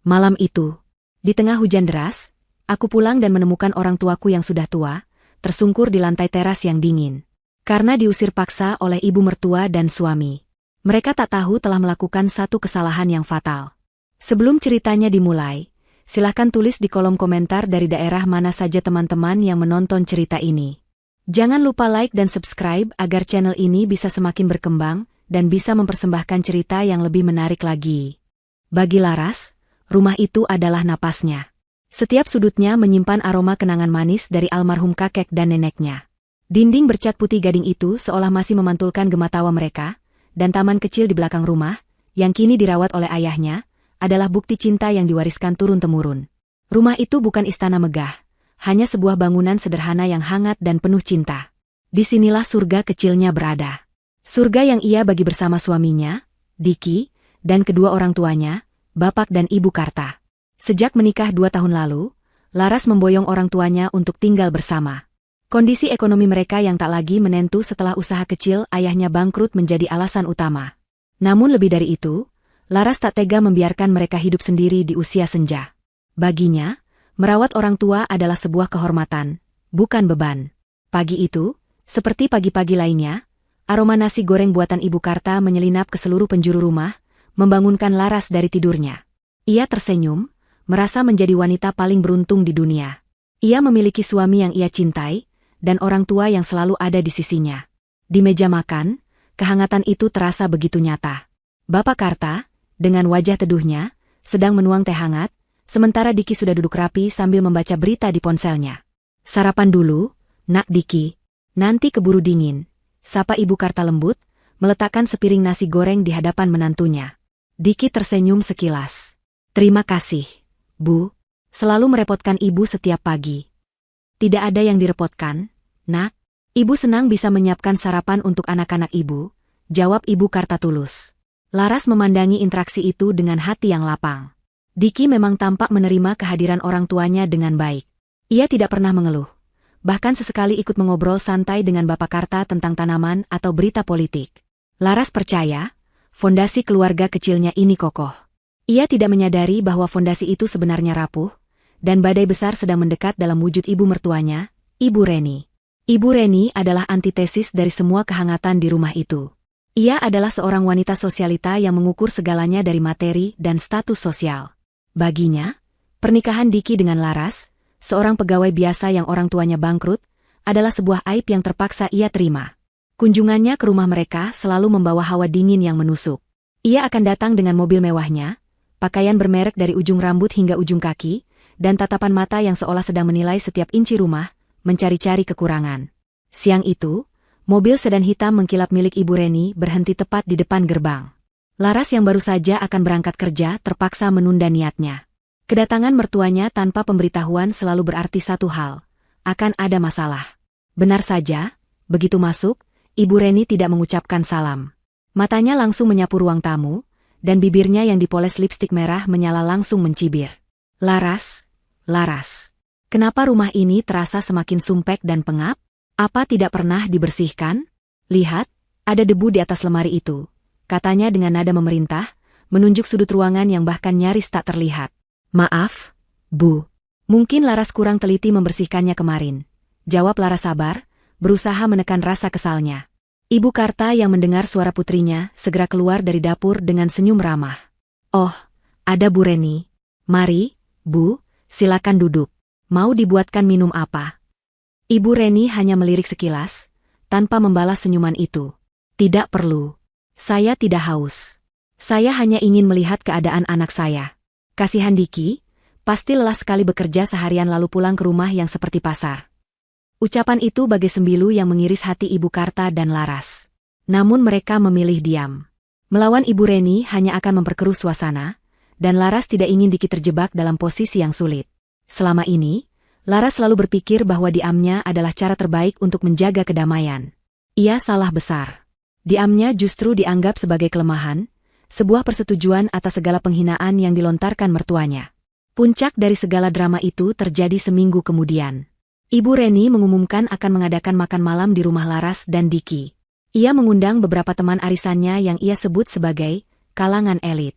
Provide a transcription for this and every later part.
Malam itu, di tengah hujan deras, aku pulang dan menemukan orang tuaku yang sudah tua, tersungkur di lantai teras yang dingin. Karena diusir paksa oleh ibu mertua dan suami. Mereka tak tahu telah melakukan satu kesalahan yang fatal. Sebelum ceritanya dimulai, silahkan tulis di kolom komentar dari daerah mana saja teman-teman yang menonton cerita ini. Jangan lupa like dan subscribe agar channel ini bisa semakin berkembang dan bisa mempersembahkan cerita yang lebih menarik lagi. Bagi Laras, rumah itu adalah napasnya. Setiap sudutnya menyimpan aroma kenangan manis dari almarhum kakek dan neneknya. Dinding bercat putih gading itu seolah masih memantulkan gema tawa mereka, dan taman kecil di belakang rumah, yang kini dirawat oleh ayahnya, adalah bukti cinta yang diwariskan turun-temurun. Rumah itu bukan istana megah, hanya sebuah bangunan sederhana yang hangat dan penuh cinta. Disinilah surga kecilnya berada. Surga yang ia bagi bersama suaminya, Diki, dan kedua orang tuanya, Bapak dan Ibu Karta. Sejak menikah 2 tahun lalu, Laras memboyong orang tuanya untuk tinggal bersama. Kondisi ekonomi mereka yang tak lagi menentu setelah usaha kecil ayahnya bangkrut menjadi alasan utama. Namun lebih dari itu, Laras tak tega membiarkan mereka hidup sendiri di usia senja. Baginya, merawat orang tua adalah sebuah kehormatan, bukan beban. Pagi itu, seperti pagi-pagi lainnya, aroma nasi goreng buatan Ibu Karta menyelinap ke seluruh penjuru rumah, membangunkan Laras dari tidurnya. Ia tersenyum, merasa menjadi wanita paling beruntung di dunia. Ia memiliki suami yang ia cintai, dan orang tua yang selalu ada di sisinya. Di meja makan, kehangatan itu terasa begitu nyata. Bapak Karta, dengan wajah teduhnya, sedang menuang teh hangat, sementara Diki sudah duduk rapi sambil membaca berita di ponselnya. "Sarapan dulu, Nak Diki. Nanti keburu dingin," sapa Ibu Karta lembut, meletakkan sepiring nasi goreng di hadapan menantunya. Diki tersenyum sekilas. "Terima kasih, Bu. Selalu merepotkan Ibu setiap pagi." "Tidak ada yang direpotkan, Nak. Ibu senang bisa menyiapkan sarapan untuk anak-anak Ibu," jawab Ibu Karta tulus. Laras memandangi interaksi itu dengan hati yang lapang. Diki memang tampak menerima kehadiran orang tuanya dengan baik. Ia tidak pernah mengeluh. Bahkan sesekali ikut mengobrol santai dengan Bapak Karta tentang tanaman atau berita politik. Laras percaya, fondasi keluarga kecilnya ini kokoh. Ia tidak menyadari bahwa fondasi itu sebenarnya rapuh, dan badai besar sedang mendekat dalam wujud ibu mertuanya, Ibu Reni. Ibu Reni adalah antitesis dari semua kehangatan di rumah itu. Ia adalah seorang wanita sosialita yang mengukur segalanya dari materi dan status sosial. Baginya, pernikahan Diki dengan Laras, seorang pegawai biasa yang orang tuanya bangkrut, adalah sebuah aib yang terpaksa ia terima. Kunjungannya ke rumah mereka selalu membawa hawa dingin yang menusuk. Ia akan datang dengan mobil mewahnya, pakaian bermerek dari ujung rambut hingga ujung kaki, dan tatapan mata yang seolah sedang menilai setiap inci rumah, mencari-cari kekurangan. Siang itu, mobil sedan hitam mengkilap milik Ibu Reni berhenti tepat di depan gerbang. Laras yang baru saja akan berangkat kerja terpaksa menunda niatnya. Kedatangan mertuanya tanpa pemberitahuan selalu berarti satu hal, akan ada masalah. Benar saja, begitu masuk, Ibu Reni tidak mengucapkan salam. Matanya langsung menyapu ruang tamu, dan bibirnya yang dipoles lipstik merah menyala langsung mencibir. "Laras, Laras. Kenapa rumah ini terasa semakin sumpek dan pengap? Apa tidak pernah dibersihkan? Lihat, ada debu di atas lemari itu," katanya dengan nada memerintah, menunjuk sudut ruangan yang bahkan nyaris tak terlihat. "Maaf, Bu. Mungkin Laras kurang teliti membersihkannya kemarin," jawab Laras sabar, berusaha menekan rasa kesalnya. Ibu Karta yang mendengar suara putrinya segera keluar dari dapur dengan senyum ramah. "Oh, ada Bu Reni. Mari, Bu, silakan duduk. Mau dibuatkan minum apa?" Ibu Reni hanya melirik sekilas, tanpa membalas senyuman itu. "Tidak perlu. Saya tidak haus. Saya hanya ingin melihat keadaan anak saya. Kasihan Diki, pasti lelah sekali bekerja seharian lalu pulang ke rumah yang seperti pasar." Ucapan itu bagai sembilu yang mengiris hati Ibu Karta dan Laras. Namun mereka memilih diam. Melawan Ibu Reni hanya akan memperkeruh suasana, dan Laras tidak ingin Diki terjebak dalam posisi yang sulit. Selama ini, Laras selalu berpikir bahwa diamnya adalah cara terbaik untuk menjaga kedamaian. Ia salah besar. Diamnya justru dianggap sebagai kelemahan, sebuah persetujuan atas segala penghinaan yang dilontarkan mertuanya. Puncak dari segala drama itu terjadi seminggu kemudian. Ibu Reni mengumumkan akan mengadakan makan malam di rumah Laras dan Diki. Ia mengundang beberapa teman arisannya yang ia sebut sebagai kalangan elit.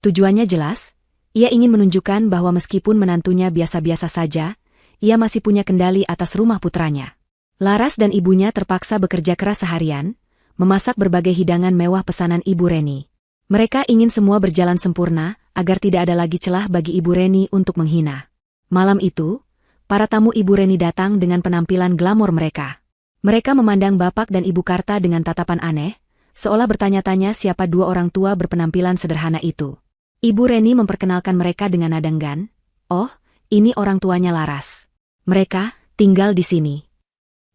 Tujuannya jelas, Ia ingin menunjukkan bahwa meskipun menantunya biasa-biasa saja, ia masih punya kendali atas rumah putranya. Laras dan ibunya terpaksa bekerja keras seharian, memasak berbagai hidangan mewah pesanan Ibu Reni. Mereka ingin semua berjalan sempurna, agar tidak ada lagi celah bagi Ibu Reni untuk menghina. Malam itu, para tamu Ibu Reni datang dengan penampilan glamor mereka. Mereka memandang Bapak dan Ibu Karta dengan tatapan aneh, seolah bertanya-tanya siapa dua orang tua berpenampilan sederhana itu. Ibu Reni memperkenalkan mereka dengan nada enggan. "Oh, ini orang tuanya Laras. Mereka tinggal di sini."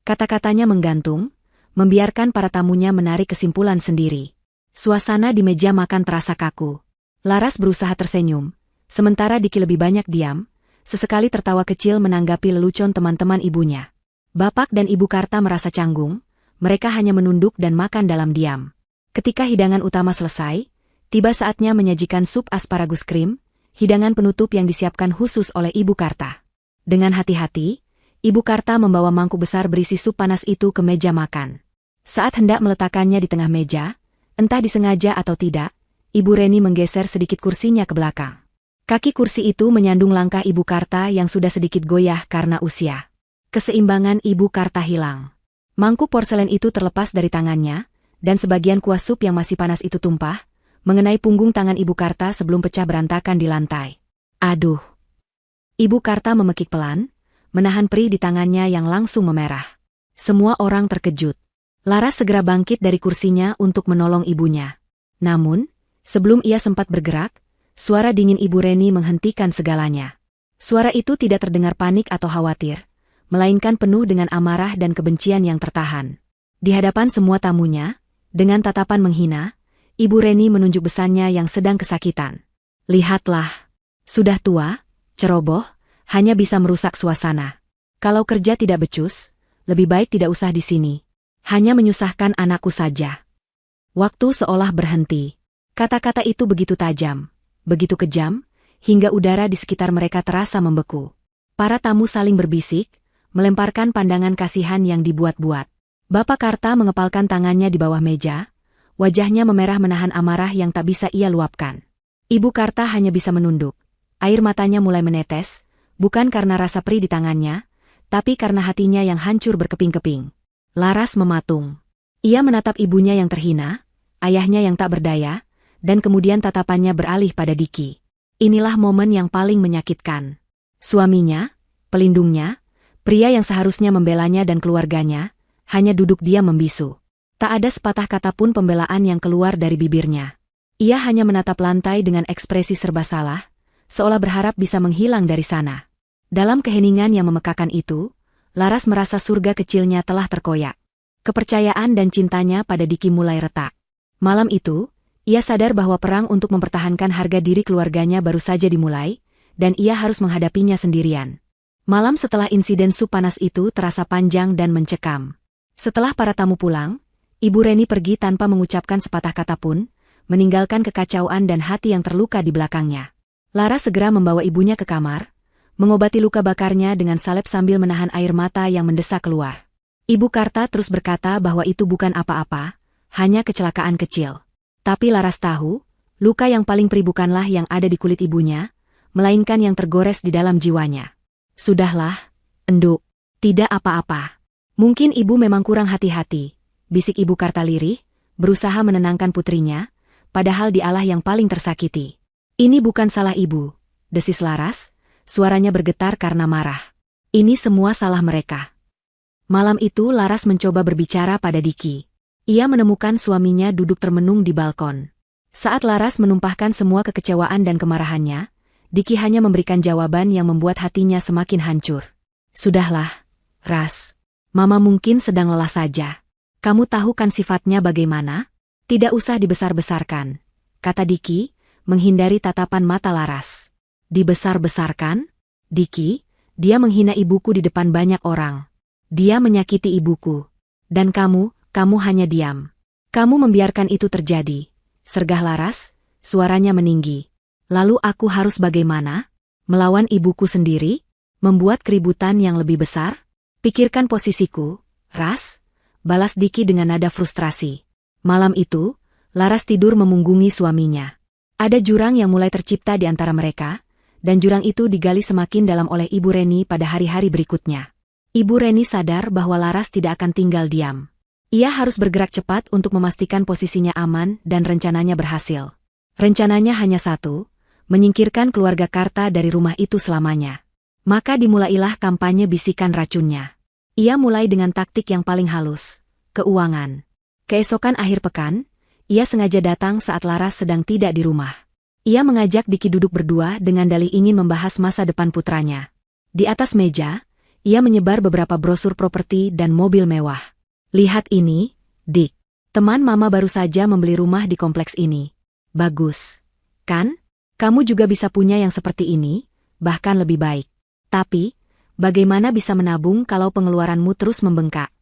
Kata-katanya menggantung, membiarkan para tamunya menarik kesimpulan sendiri. Suasana di meja makan terasa kaku. Laras berusaha tersenyum, sementara Diki lebih banyak diam, sesekali tertawa kecil menanggapi lelucon teman-teman ibunya. Bapak dan Ibu Karta merasa canggung, mereka hanya menunduk dan makan dalam diam. Ketika hidangan utama selesai, tiba saatnya menyajikan sup asparagus krim, hidangan penutup yang disiapkan khusus oleh Ibu Karta. Dengan hati-hati, Ibu Karta membawa mangkuk besar berisi sup panas itu ke meja makan. Saat hendak meletakkannya di tengah meja, entah disengaja atau tidak, Ibu Reni menggeser sedikit kursinya ke belakang. Kaki kursi itu menyandung langkah Ibu Karta yang sudah sedikit goyah karena usia. Keseimbangan Ibu Karta hilang. Mangkuk porselen itu terlepas dari tangannya, dan sebagian kuah sup yang masih panas itu tumpah, mengenai punggung tangan Ibu Karta sebelum pecah berantakan di lantai. Aduh! Ibu Karta memekik pelan, menahan perih di tangannya yang langsung memerah. Semua orang terkejut. Laras segera bangkit dari kursinya untuk menolong ibunya. Namun, sebelum ia sempat bergerak, suara dingin Ibu Reni menghentikan segalanya. Suara itu tidak terdengar panik atau khawatir, melainkan penuh dengan amarah dan kebencian yang tertahan. Di hadapan semua tamunya, dengan tatapan menghina, Ibu Reni menunjuk besannya yang sedang kesakitan. "Lihatlah, sudah tua, ceroboh, hanya bisa merusak suasana. Kalau kerja tidak becus, lebih baik tidak usah di sini. Hanya menyusahkan anakku saja." Waktu seolah berhenti. Kata-kata itu begitu tajam, begitu kejam, hingga udara di sekitar mereka terasa membeku. Para tamu saling berbisik, melemparkan pandangan kasihan yang dibuat-buat. Bapak Karta mengepalkan tangannya di bawah meja, wajahnya memerah menahan amarah yang tak bisa ia luapkan. Ibu Karta hanya bisa menunduk. Air matanya mulai menetes, bukan karena rasa perih di tangannya, tapi karena hatinya yang hancur berkeping-keping. Laras mematung. Ia menatap ibunya yang terhina, ayahnya yang tak berdaya, dan kemudian tatapannya beralih pada Diki. Inilah momen yang paling menyakitkan. Suaminya, pelindungnya, pria yang seharusnya membelanya dan keluarganya, hanya duduk diam membisu. Tak ada sepatah kata pun pembelaan yang keluar dari bibirnya. Ia hanya menatap lantai dengan ekspresi serba salah, seolah berharap bisa menghilang dari sana. Dalam keheningan yang memekakan itu, Laras merasa surga kecilnya telah terkoyak. Kepercayaan dan cintanya pada Diki mulai retak. Malam itu, ia sadar bahwa perang untuk mempertahankan harga diri keluarganya baru saja dimulai, dan ia harus menghadapinya sendirian. Malam setelah insiden sup panas itu terasa panjang dan mencekam. Setelah para tamu pulang, Ibu Reni pergi tanpa mengucapkan sepatah kata pun, meninggalkan kekacauan dan hati yang terluka di belakangnya. Laras segera membawa ibunya ke kamar, mengobati luka bakarnya dengan salep sambil menahan air mata yang mendesak keluar. Ibu Karta terus berkata bahwa itu bukan apa-apa, hanya kecelakaan kecil. Tapi Laras tahu, luka yang paling perih bukanlah yang ada di kulit ibunya, melainkan yang tergores di dalam jiwanya. "Sudahlah, Enduk, tidak apa-apa. Mungkin ibu memang kurang hati-hati," bisik Ibu Karta lirih, berusaha menenangkan putrinya, padahal dialah yang paling tersakiti. "Ini bukan salah ibu," desis Laras, suaranya bergetar karena marah. "Ini semua salah mereka." Malam itu Laras mencoba berbicara pada Diki. Ia menemukan suaminya duduk termenung di balkon. Saat Laras menumpahkan semua kekecewaan dan kemarahannya, Diki hanya memberikan jawaban yang membuat hatinya semakin hancur. "Sudahlah, Ras. Mama mungkin sedang lelah saja. Kamu tahu kan sifatnya bagaimana? Tidak usah dibesar-besarkan," kata Diki, menghindari tatapan mata Laras. "Dibesar-besarkan? Diki, dia menghina ibuku di depan banyak orang. Dia menyakiti ibuku. Dan kamu hanya diam. Kamu membiarkan itu terjadi," sergah Laras, suaranya meninggi. "Lalu aku harus bagaimana? Melawan ibuku sendiri? Membuat keributan yang lebih besar? Pikirkan posisiku, Ras," balas Diki dengan nada frustrasi. Malam itu, Laras tidur memunggungi suaminya. Ada jurang yang mulai tercipta di antara mereka, dan jurang itu digali semakin dalam oleh Ibu Reni pada hari-hari berikutnya. Ibu Reni sadar bahwa Laras tidak akan tinggal diam. Ia harus bergerak cepat untuk memastikan posisinya aman dan rencananya berhasil. Rencananya hanya satu, menyingkirkan keluarga Karta dari rumah itu selamanya. Maka dimulailah kampanye bisikan racunnya. Ia mulai dengan taktik yang paling halus, keuangan. Keesokan akhir pekan, ia sengaja datang saat Laras sedang tidak di rumah. Ia mengajak Diki duduk berdua dengan dalih ingin membahas masa depan putranya. Di atas meja, ia menyebar beberapa brosur properti dan mobil mewah. Lihat ini, Dik. Teman Mama baru saja membeli rumah di kompleks ini. Bagus, kan? Kamu juga bisa punya yang seperti ini, bahkan lebih baik. Tapi, bagaimana bisa menabung kalau pengeluaranmu terus membengkak?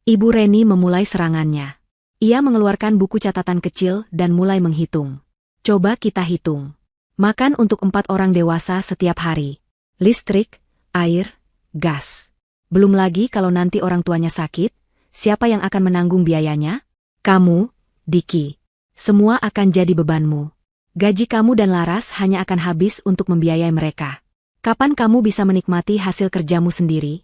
Ibu Reni memulai serangannya. Ia mengeluarkan buku catatan kecil dan mulai menghitung. Coba kita hitung. Makan untuk 4 orang dewasa setiap hari. Listrik, air, gas. Belum lagi kalau nanti orang tuanya sakit, siapa yang akan menanggung biayanya? Kamu, Diki. Semua akan jadi bebanmu. Gaji kamu dan Laras hanya akan habis untuk membiayai mereka. Kapan kamu bisa menikmati hasil kerjamu sendiri?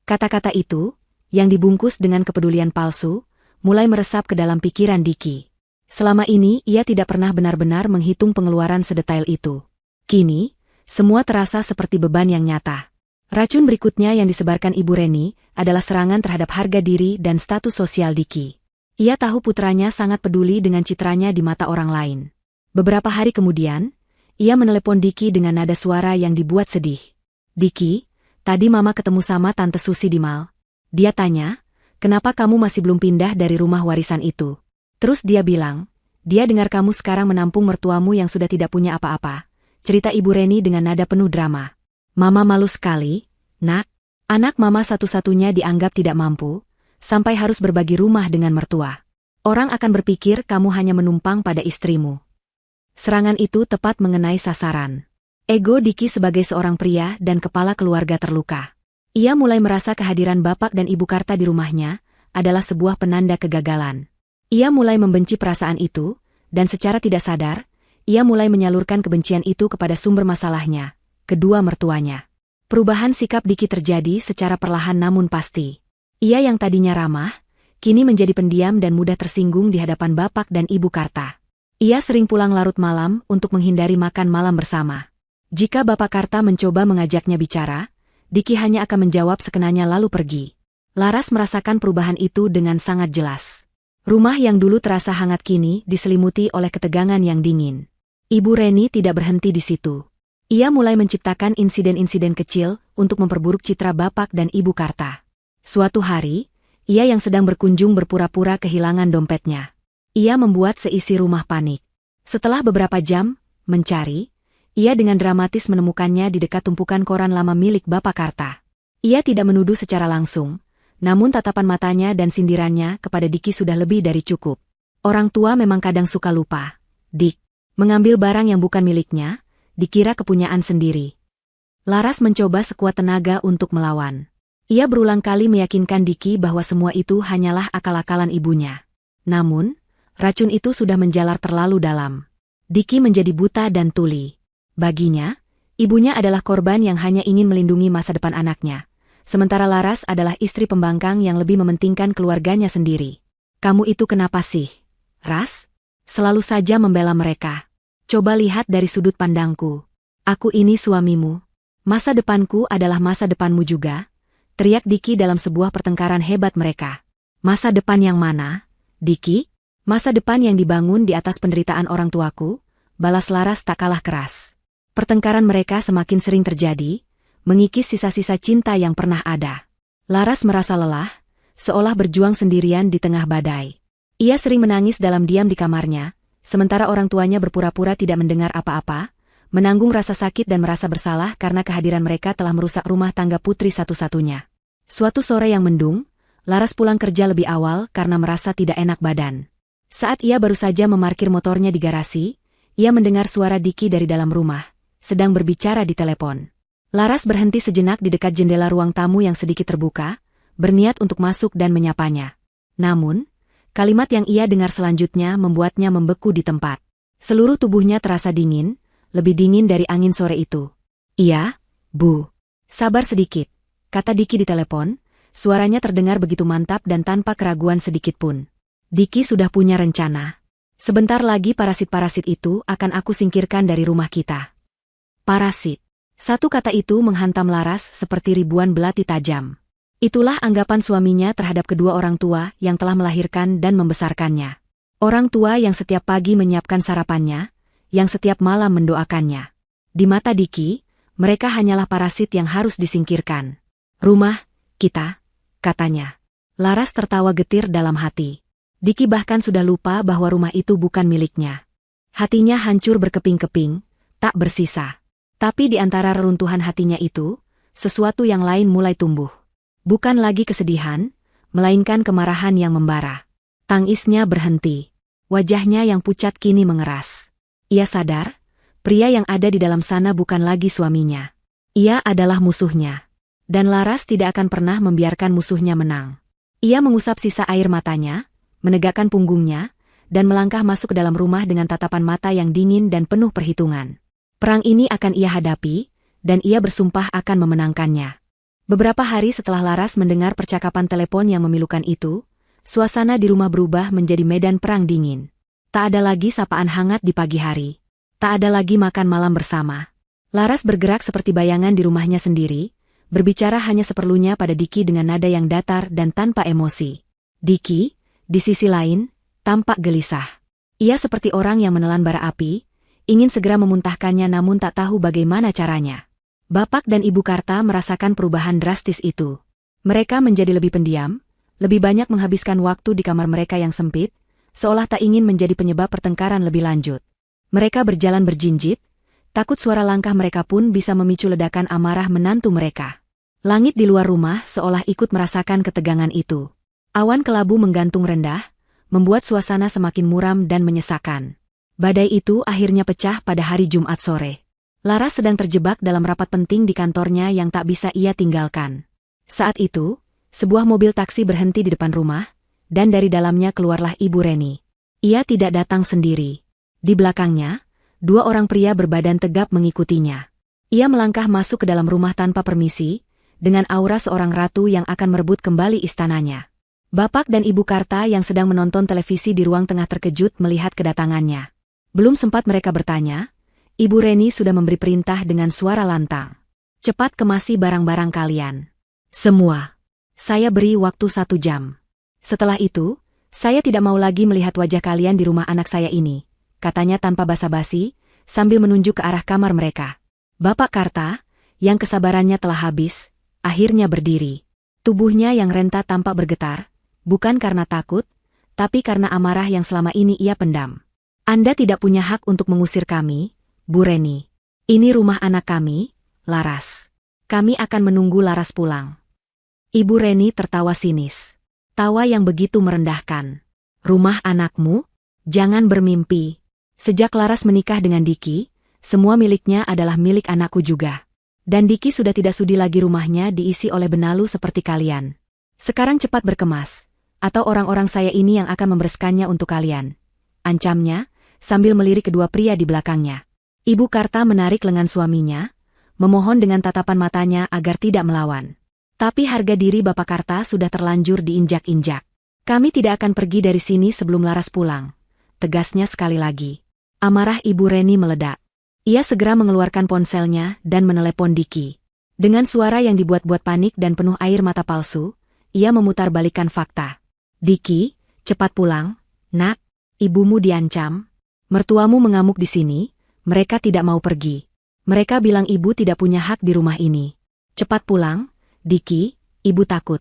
Kata-kata itu, yang dibungkus dengan kepedulian palsu, mulai meresap ke dalam pikiran Diki. Selama ini ia tidak pernah benar-benar menghitung pengeluaran sedetail itu. Kini, semua terasa seperti beban yang nyata. Racun berikutnya yang disebarkan Ibu Reni adalah serangan terhadap harga diri dan status sosial Diki. Ia tahu putranya sangat peduli dengan citranya di mata orang lain. Beberapa hari kemudian, ia menelepon Diki dengan nada suara yang dibuat sedih. Diki, tadi Mama ketemu sama Tante Susi di mal. Dia tanya, kenapa kamu masih belum pindah dari rumah warisan itu? Terus dia bilang, dia dengar kamu sekarang menampung mertuamu yang sudah tidak punya apa-apa. Cerita Ibu Reni dengan nada penuh drama. Mama malu sekali, Nak. Anak Mama satu-satunya dianggap tidak mampu, sampai harus berbagi rumah dengan mertua. Orang akan berpikir kamu hanya menumpang pada istrimu. Serangan itu tepat mengenai sasaran. Ego Diki sebagai seorang pria dan kepala keluarga terluka. Ia mulai merasa kehadiran Bapak dan Ibu Karta di rumahnya adalah sebuah penanda kegagalan. Ia mulai membenci perasaan itu, dan secara tidak sadar, ia mulai menyalurkan kebencian itu kepada sumber masalahnya, kedua mertuanya. Perubahan sikap Diki terjadi secara perlahan namun pasti. Ia yang tadinya ramah, kini menjadi pendiam dan mudah tersinggung di hadapan Bapak dan Ibu Karta. Ia sering pulang larut malam untuk menghindari makan malam bersama. Jika Bapak Karta mencoba mengajaknya bicara, Diki hanya akan menjawab sekenanya lalu pergi. Laras merasakan perubahan itu dengan sangat jelas. Rumah yang dulu terasa hangat kini diselimuti oleh ketegangan yang dingin. Ibu Reni tidak berhenti di situ. Ia mulai menciptakan insiden-insiden kecil untuk memperburuk citra Bapak dan Ibu Karta. Suatu hari, ia yang sedang berkunjung berpura-pura kehilangan dompetnya. Ia membuat seisi rumah panik. Setelah beberapa jam mencari, ia dengan dramatis menemukannya di dekat tumpukan koran lama milik Bapak Karta. Ia tidak menuduh secara langsung, namun tatapan matanya dan sindirannya kepada Diki sudah lebih dari cukup. Orang tua memang kadang suka lupa. Dik, mengambil barang yang bukan miliknya, dikira kepunyaan sendiri. Laras mencoba sekuat tenaga untuk melawan. Ia berulang kali meyakinkan Diki bahwa semua itu hanyalah akal-akalan ibunya. Namun, racun itu sudah menjalar terlalu dalam. Diki menjadi buta dan tuli. Baginya, ibunya adalah korban yang hanya ingin melindungi masa depan anaknya. Sementara Laras adalah istri pembangkang yang lebih mementingkan keluarganya sendiri. Kamu itu kenapa sih, Ras? Selalu saja membela mereka. Coba lihat dari sudut pandangku. Aku ini suamimu. Masa depanku adalah masa depanmu juga, teriak Diki dalam sebuah pertengkaran hebat mereka. Masa depan yang mana, Diki? Masa depan yang dibangun di atas penderitaan orang tuaku, balas Laras tak kalah keras. Pertengkaran mereka semakin sering terjadi, mengikis sisa-sisa cinta yang pernah ada. Laras merasa lelah, seolah berjuang sendirian di tengah badai. Ia sering menangis dalam diam di kamarnya, sementara orang tuanya berpura-pura tidak mendengar apa-apa, menanggung rasa sakit dan merasa bersalah karena kehadiran mereka telah merusak rumah tangga putri satu-satunya. Suatu sore yang mendung, Laras pulang kerja lebih awal karena merasa tidak enak badan. Saat ia baru saja memarkir motornya di garasi, ia mendengar suara Diki dari dalam rumah, sedang berbicara di telepon. Laras berhenti sejenak di dekat jendela ruang tamu yang sedikit terbuka, berniat untuk masuk dan menyapanya. Namun, kalimat yang ia dengar selanjutnya membuatnya membeku di tempat. Seluruh tubuhnya terasa dingin, lebih dingin dari angin sore itu. Iya, Bu. Sabar sedikit, kata Diki di telepon, suaranya terdengar begitu mantap dan tanpa keraguan sedikitpun. Diki sudah punya rencana. Sebentar lagi parasit-parasit itu akan aku singkirkan dari rumah kita. Parasit. Satu kata itu menghantam Laras seperti ribuan belati tajam. Itulah anggapan suaminya terhadap kedua orang tua yang telah melahirkan dan membesarkannya. Orang tua yang setiap pagi menyiapkan sarapannya, yang setiap malam mendoakannya. Di mata Diki, mereka hanyalah parasit yang harus disingkirkan. Rumah, kita, katanya. Laras tertawa getir dalam hati. Diki bahkan sudah lupa bahwa rumah itu bukan miliknya. Hatinya hancur berkeping-keping, tak bersisa. Tapi di antara reruntuhan hatinya itu, sesuatu yang lain mulai tumbuh. Bukan lagi kesedihan, melainkan kemarahan yang membara. Tangisnya berhenti. Wajahnya yang pucat kini mengeras. Ia sadar, pria yang ada di dalam sana bukan lagi suaminya. Ia adalah musuhnya. Dan Laras tidak akan pernah membiarkan musuhnya menang. Ia mengusap sisa air matanya, menegakkan punggungnya, dan melangkah masuk ke dalam rumah dengan tatapan mata yang dingin dan penuh perhitungan. Perang ini akan ia hadapi, dan ia bersumpah akan memenangkannya. Beberapa hari setelah Laras mendengar percakapan telepon yang memilukan itu, suasana di rumah berubah menjadi medan perang dingin. Tak ada lagi sapaan hangat di pagi hari. Tak ada lagi makan malam bersama. Laras bergerak seperti bayangan di rumahnya sendiri, berbicara hanya seperlunya pada Diki dengan nada yang datar dan tanpa emosi. Diki, di sisi lain, tampak gelisah. Ia seperti orang yang menelan bara api, ingin segera memuntahkannya namun tak tahu bagaimana caranya. Bapak dan Ibu Karta merasakan perubahan drastis itu. Mereka menjadi lebih pendiam, lebih banyak menghabiskan waktu di kamar mereka yang sempit, seolah tak ingin menjadi penyebab pertengkaran lebih lanjut. Mereka berjalan berjinjit, takut suara langkah mereka pun bisa memicu ledakan amarah menantu mereka. Langit di luar rumah seolah ikut merasakan ketegangan itu. Awan kelabu menggantung rendah, membuat suasana semakin muram dan menyesakan. Badai itu akhirnya pecah pada hari Jumat sore. Laras sedang terjebak dalam rapat penting di kantornya yang tak bisa ia tinggalkan. Saat itu, sebuah mobil taksi berhenti di depan rumah, dan dari dalamnya keluarlah Ibu Reni. Ia tidak datang sendiri. Di belakangnya, dua orang pria berbadan tegap mengikutinya. Ia melangkah masuk ke dalam rumah tanpa permisi, dengan aura seorang ratu yang akan merebut kembali istananya. Bapak dan Ibu Karta yang sedang menonton televisi di ruang tengah terkejut melihat kedatangannya. Belum sempat mereka bertanya, Ibu Reni sudah memberi perintah dengan suara lantang. Cepat kemasi barang-barang kalian. Semua. Saya beri waktu 1 jam. Setelah itu, saya tidak mau lagi melihat wajah kalian di rumah anak saya ini, katanya tanpa basa-basi, sambil menunjuk ke arah kamar mereka. Bapak Karta, yang kesabarannya telah habis, akhirnya berdiri. Tubuhnya yang renta tampak bergetar, bukan karena takut, tapi karena amarah yang selama ini ia pendam. Anda tidak punya hak untuk mengusir kami, Bu Reni. Ini rumah anak kami, Laras. Kami akan menunggu Laras pulang. Ibu Reni tertawa sinis. Tawa yang begitu merendahkan. Rumah anakmu? Jangan bermimpi. Sejak Laras menikah dengan Diki, semua miliknya adalah milik anakku juga. Dan Diki sudah tidak sudi lagi rumahnya diisi oleh benalu seperti kalian. Sekarang cepat berkemas, atau orang-orang saya ini yang akan membereskannya untuk kalian. Ancamnya, sambil melirik kedua pria di belakangnya. Ibu Karta menarik lengan suaminya, memohon dengan tatapan matanya agar tidak melawan. Tapi harga diri Bapak Karta sudah terlanjur diinjak-injak. Kami tidak akan pergi dari sini sebelum Laras pulang. Tegasnya sekali lagi. Amarah Ibu Reni meledak. Ia segera mengeluarkan ponselnya dan menelepon Diki. Dengan suara yang dibuat-buat panik dan penuh air mata palsu, ia memutarbalikkan fakta. Diki, cepat pulang, nak, ibumu diancam. Mertuamu mengamuk di sini, mereka tidak mau pergi. Mereka bilang ibu tidak punya hak di rumah ini. Cepat pulang, Diki, ibu takut.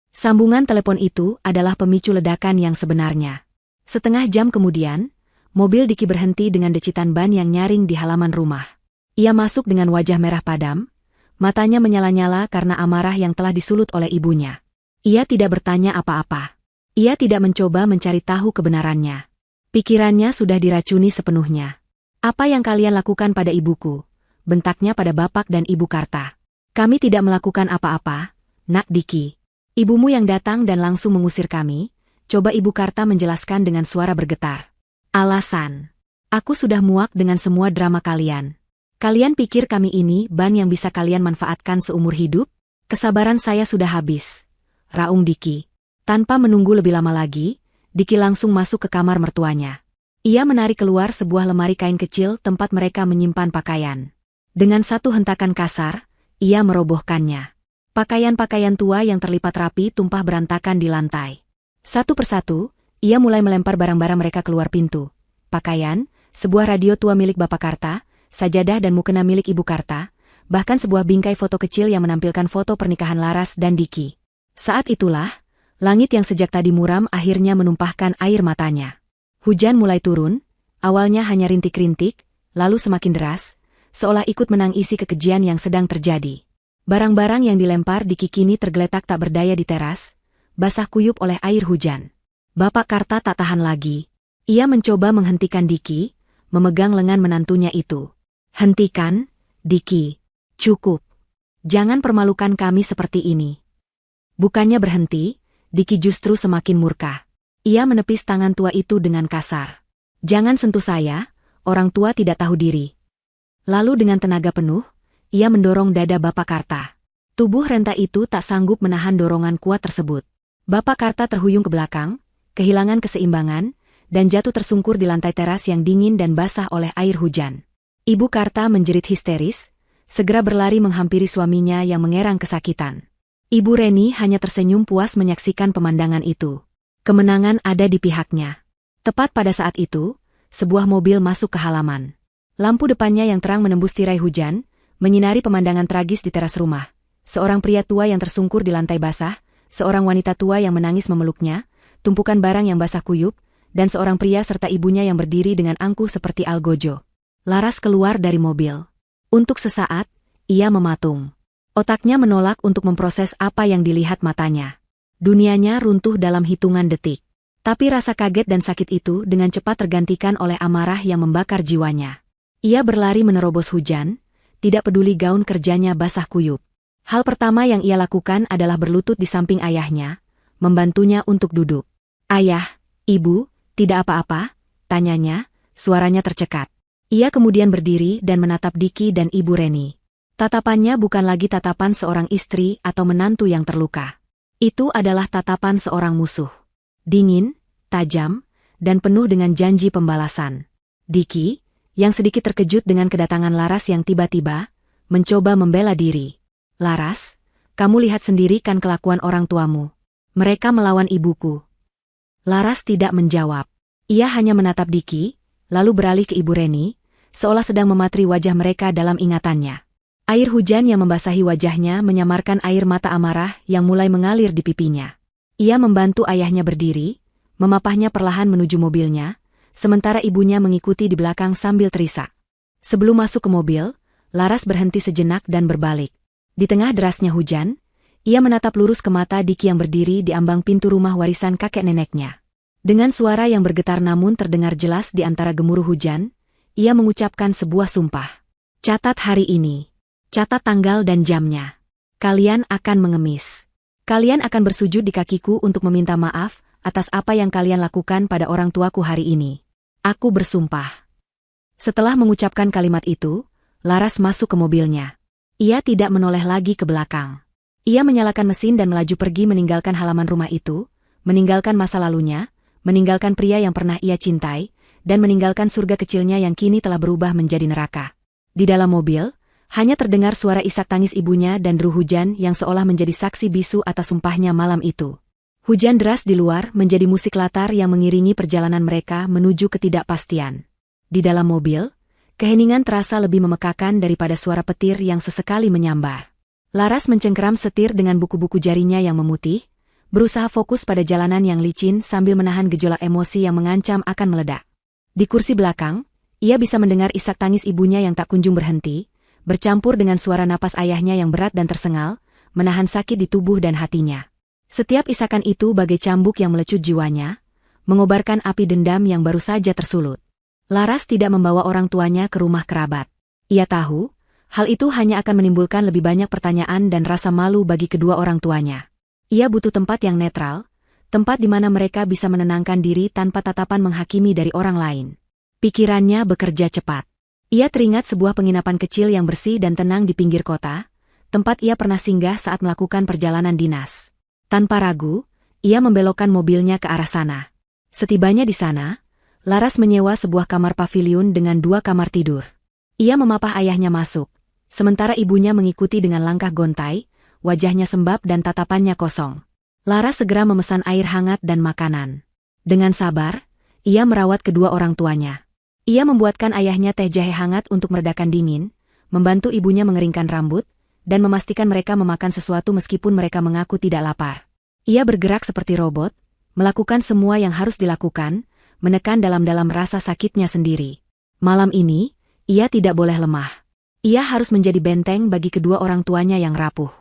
Sambungan telepon itu adalah pemicu ledakan yang sebenarnya. Setengah jam kemudian, mobil Diki berhenti dengan decitan ban yang nyaring di halaman rumah. Ia masuk dengan wajah merah padam, matanya menyala-nyala karena amarah yang telah disulut oleh ibunya. Ia tidak bertanya apa-apa. Ia tidak mencoba mencari tahu kebenarannya. Pikirannya sudah diracuni sepenuhnya. Apa yang kalian lakukan pada ibuku? Bentaknya pada Bapak dan Ibu Karta. Kami tidak melakukan apa-apa, nak Diki. Ibumu yang datang dan langsung mengusir kami, coba Ibu Karta menjelaskan dengan suara bergetar. Alasan. Aku sudah muak dengan semua drama kalian. Kalian pikir kami ini ban yang bisa kalian manfaatkan seumur hidup? Kesabaran saya sudah habis. Raung Diki. Tanpa menunggu lebih lama lagi, Diki langsung masuk ke kamar mertuanya. Ia menarik keluar sebuah lemari kain kecil tempat mereka menyimpan pakaian. Dengan satu hentakan kasar, ia merobohkannya. Pakaian-pakaian tua yang terlipat rapi tumpah berantakan di lantai. Satu persatu, ia mulai melempar barang-barang mereka keluar pintu. Pakaian, sebuah radio tua milik Bapak Karta, sajadah dan mukena milik Ibu Karta, bahkan sebuah bingkai foto kecil yang menampilkan foto pernikahan Laras dan Diki. Saat itulah, langit yang sejak tadi muram akhirnya menumpahkan air matanya. Hujan mulai turun, awalnya hanya rintik-rintik, lalu semakin deras, seolah ikut menangisi kekejian yang sedang terjadi. Barang-barang yang dilempar Diki kini tergeletak tak berdaya di teras, basah kuyup oleh air hujan. Bapak Karta tak tahan lagi. Ia mencoba menghentikan Diki, memegang lengan menantunya itu. Hentikan, Diki. Cukup. Jangan permalukan kami seperti ini. Bukannya berhenti, Diki justru semakin murka. Ia menepis tangan tua itu dengan kasar. Jangan sentuh saya, orang tua tidak tahu diri. Lalu dengan tenaga penuh, ia mendorong dada Bapak Karta. Tubuh renta itu tak sanggup menahan dorongan kuat tersebut. Bapak Karta terhuyung ke belakang, kehilangan keseimbangan, dan jatuh tersungkur di lantai teras yang dingin dan basah oleh air hujan. Ibu Karta menjerit histeris, segera berlari menghampiri suaminya yang mengerang kesakitan. Ibu Reni hanya tersenyum puas menyaksikan pemandangan itu. Kemenangan ada di pihaknya. Tepat pada saat itu, sebuah mobil masuk ke halaman. Lampu depannya yang terang menembus tirai hujan, menyinari pemandangan tragis di teras rumah. Seorang pria tua yang tersungkur di lantai basah, seorang wanita tua yang menangis memeluknya, tumpukan barang yang basah kuyup, dan seorang pria serta ibunya yang berdiri dengan angkuh seperti algojo. Laras keluar dari mobil. Untuk sesaat, ia mematung. Otaknya menolak untuk memproses apa yang dilihat matanya. Dunianya runtuh dalam hitungan detik. Tapi rasa kaget dan sakit itu dengan cepat tergantikan oleh amarah yang membakar jiwanya. Ia berlari menerobos hujan, tidak peduli gaun kerjanya basah kuyup. Hal pertama yang ia lakukan adalah berlutut di samping ayahnya, membantunya untuk duduk. "Ayah, Ibu, tidak apa-apa?" tanyanya, suaranya tercekat. Ia kemudian berdiri dan menatap Diki dan Ibu Reni. Tatapannya bukan lagi tatapan seorang istri atau menantu yang terluka. Itu adalah tatapan seorang musuh. Dingin, tajam, dan penuh dengan janji pembalasan. Diki, yang sedikit terkejut dengan kedatangan Laras yang tiba-tiba, mencoba membela diri. "Laras, kamu lihat sendiri kan kelakuan orang tuamu. Mereka melawan ibuku." Laras tidak menjawab. Ia hanya menatap Diki, lalu beralih ke Ibu Reni, seolah sedang mematri wajah mereka dalam ingatannya. Air hujan yang membasahi wajahnya menyamarkan air mata amarah yang mulai mengalir di pipinya. Ia membantu ayahnya berdiri, memapahnya perlahan menuju mobilnya, sementara ibunya mengikuti di belakang sambil terisak. Sebelum masuk ke mobil, Laras berhenti sejenak dan berbalik. Di tengah derasnya hujan, ia menatap lurus ke mata Diki yang berdiri di ambang pintu rumah warisan kakek neneknya. Dengan suara yang bergetar namun terdengar jelas di antara gemuruh hujan, ia mengucapkan sebuah sumpah. "Catat hari ini. Catat tanggal dan jamnya. Kalian akan mengemis. Kalian akan bersujud di kakiku untuk meminta maaf atas apa yang kalian lakukan pada orang tuaku hari ini. Aku bersumpah." Setelah mengucapkan kalimat itu, Laras masuk ke mobilnya. Ia tidak menoleh lagi ke belakang. Ia menyalakan mesin dan melaju pergi meninggalkan halaman rumah itu, meninggalkan masa lalunya, meninggalkan pria yang pernah ia cintai, dan meninggalkan surga kecilnya yang kini telah berubah menjadi neraka. Di dalam mobil, hanya terdengar suara isak tangis ibunya dan deru hujan yang seolah menjadi saksi bisu atas sumpahnya malam itu. Hujan deras di luar menjadi musik latar yang mengiringi perjalanan mereka menuju ketidakpastian. Di dalam mobil, keheningan terasa lebih memekakan daripada suara petir yang sesekali menyambar. Laras mencengkeram setir dengan buku-buku jarinya yang memutih, berusaha fokus pada jalanan yang licin sambil menahan gejolak emosi yang mengancam akan meledak. Di kursi belakang, ia bisa mendengar isak tangis ibunya yang tak kunjung berhenti, bercampur dengan suara napas ayahnya yang berat dan tersengal, menahan sakit di tubuh dan hatinya. Setiap isakan itu bagai cambuk yang melecut jiwanya, mengobarkan api dendam yang baru saja tersulut. Laras tidak membawa orang tuanya ke rumah kerabat. Ia tahu, hal itu hanya akan menimbulkan lebih banyak pertanyaan dan rasa malu bagi kedua orang tuanya. Ia butuh tempat yang netral, tempat di mana mereka bisa menenangkan diri tanpa tatapan menghakimi dari orang lain. Pikirannya bekerja cepat. Ia teringat sebuah penginapan kecil yang bersih dan tenang di pinggir kota, tempat ia pernah singgah saat melakukan perjalanan dinas. Tanpa ragu, ia membelokkan mobilnya ke arah sana. Setibanya di sana, Laras menyewa sebuah kamar paviliun dengan 2 kamar tidur. Ia memapah ayahnya masuk, sementara ibunya mengikuti dengan langkah gontai, wajahnya sembab dan tatapannya kosong. Laras segera memesan air hangat dan makanan. Dengan sabar, ia merawat kedua orang tuanya. Ia membuatkan ayahnya teh jahe hangat untuk meredakan dingin, membantu ibunya mengeringkan rambut, dan memastikan mereka memakan sesuatu meskipun mereka mengaku tidak lapar. Ia bergerak seperti robot, melakukan semua yang harus dilakukan, menekan dalam-dalam rasa sakitnya sendiri. Malam ini, ia tidak boleh lemah. Ia harus menjadi benteng bagi kedua orang tuanya yang rapuh.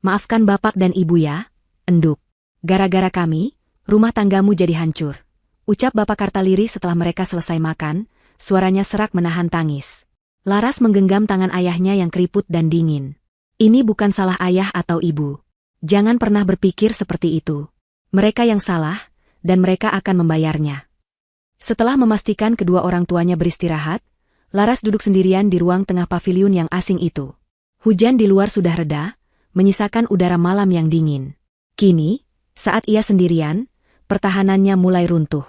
Maafkan bapak dan ibu ya, enduk. Gara-gara kami, rumah tanggamu jadi hancur. Ucap Bapak Kartaliri setelah mereka selesai makan, suaranya serak menahan tangis. Laras menggenggam tangan ayahnya yang keriput dan dingin. Ini bukan salah ayah atau ibu. Jangan pernah berpikir seperti itu. Mereka yang salah, dan mereka akan membayarnya. Setelah memastikan kedua orang tuanya beristirahat, Laras duduk sendirian di ruang tengah paviliun yang asing itu. Hujan di luar sudah reda, menyisakan udara malam yang dingin. Kini, saat ia sendirian, pertahanannya mulai runtuh.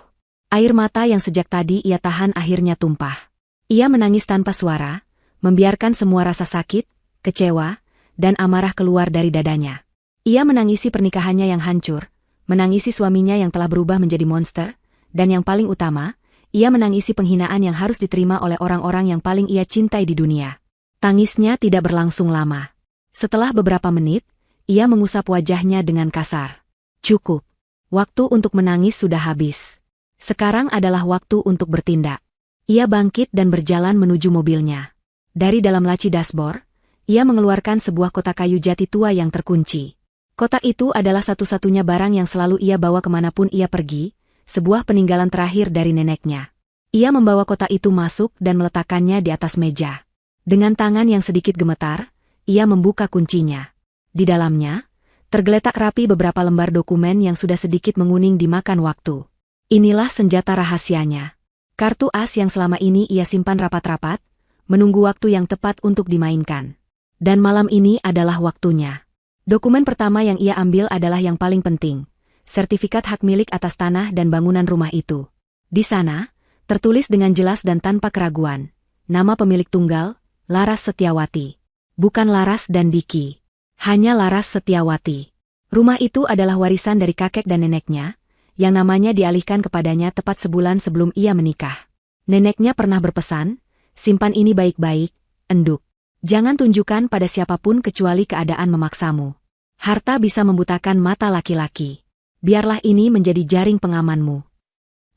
Air mata yang sejak tadi ia tahan akhirnya tumpah. Ia menangis tanpa suara, membiarkan semua rasa sakit, kecewa, dan amarah keluar dari dadanya. Ia menangisi pernikahannya yang hancur, menangisi suaminya yang telah berubah menjadi monster, dan yang paling utama, ia menangisi penghinaan yang harus diterima oleh orang-orang yang paling ia cintai di dunia. Tangisnya tidak berlangsung lama. Setelah beberapa menit, ia mengusap wajahnya dengan kasar. Cukup. Waktu untuk menangis sudah habis. Sekarang adalah waktu untuk bertindak. Ia bangkit dan berjalan menuju mobilnya. Dari dalam laci dashboard, ia mengeluarkan sebuah kotak kayu jati tua yang terkunci. Kotak itu adalah satu-satunya barang yang selalu ia bawa kemanapun ia pergi, sebuah peninggalan terakhir dari neneknya. Ia membawa kotak itu masuk dan meletakkannya di atas meja. Dengan tangan yang sedikit gemetar, ia membuka kuncinya. Di dalamnya, tergeletak rapi beberapa lembar dokumen yang sudah sedikit menguning dimakan waktu. Inilah senjata rahasianya. Kartu as yang selama ini ia simpan rapat-rapat, menunggu waktu yang tepat untuk dimainkan. Dan malam ini adalah waktunya. Dokumen pertama yang ia ambil adalah yang paling penting, sertifikat hak milik atas tanah dan bangunan rumah itu. Di sana, tertulis dengan jelas dan tanpa keraguan, nama pemilik tunggal, Laras Setiawati. Bukan Laras dan Diki. Hanya Laras Setiawati. Rumah itu adalah warisan dari kakek dan neneknya, yang namanya dialihkan kepadanya tepat sebulan sebelum ia menikah. Neneknya pernah berpesan, simpan ini baik-baik, enduk. Jangan tunjukkan pada siapapun kecuali keadaan memaksamu. Harta bisa membutakan mata laki-laki. Biarlah ini menjadi jaring pengamanmu.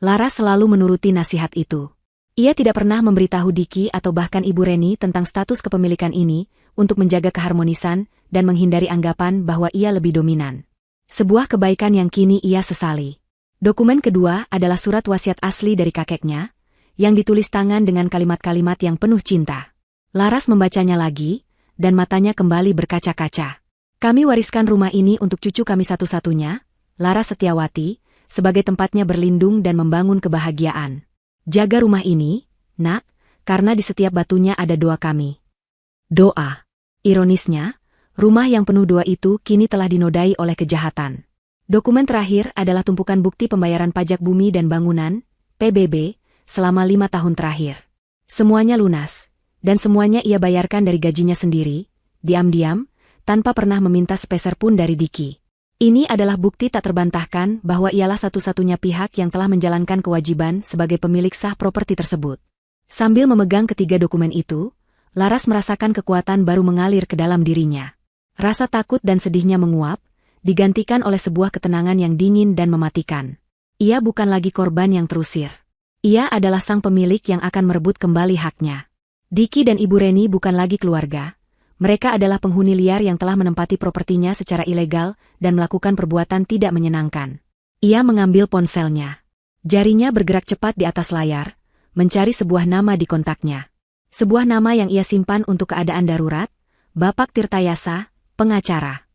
Laras selalu menuruti nasihat itu. Ia tidak pernah memberitahu Diki atau bahkan Ibu Reni tentang status kepemilikan ini, untuk menjaga keharmonisan dan menghindari anggapan bahwa ia lebih dominan. Sebuah kebaikan yang kini ia sesali. Dokumen kedua adalah surat wasiat asli dari kakeknya, yang ditulis tangan dengan kalimat-kalimat yang penuh cinta. Laras membacanya lagi, dan matanya kembali berkaca-kaca. Kami wariskan rumah ini untuk cucu kami satu-satunya, Laras Setiawati, sebagai tempatnya berlindung dan membangun kebahagiaan. Jaga rumah ini, nak, karena di setiap batunya ada doa kami. Doa. Ironisnya, rumah yang penuh doa itu kini telah dinodai oleh kejahatan. Dokumen terakhir adalah tumpukan bukti pembayaran pajak bumi dan bangunan, PBB, selama 5 tahun terakhir. Semuanya lunas. Dan semuanya ia bayarkan dari gajinya sendiri, diam-diam, tanpa pernah meminta sepeser pun dari Diki. Ini adalah bukti tak terbantahkan bahwa ialah satu-satunya pihak yang telah menjalankan kewajiban sebagai pemilik sah properti tersebut. Sambil memegang ketiga dokumen itu, Laras merasakan kekuatan baru mengalir ke dalam dirinya. Rasa takut dan sedihnya menguap, digantikan oleh sebuah ketenangan yang dingin dan mematikan. Ia bukan lagi korban yang terusir. Ia adalah sang pemilik yang akan merebut kembali haknya. Diki dan Ibu Reni bukan lagi keluarga. Mereka adalah penghuni liar yang telah menempati propertinya secara ilegal dan melakukan perbuatan tidak menyenangkan. Ia mengambil ponselnya. Jarinya bergerak cepat di atas layar, mencari sebuah nama di kontaknya. Sebuah nama yang ia simpan untuk keadaan darurat, Bapak Tirtayasa, pengacara.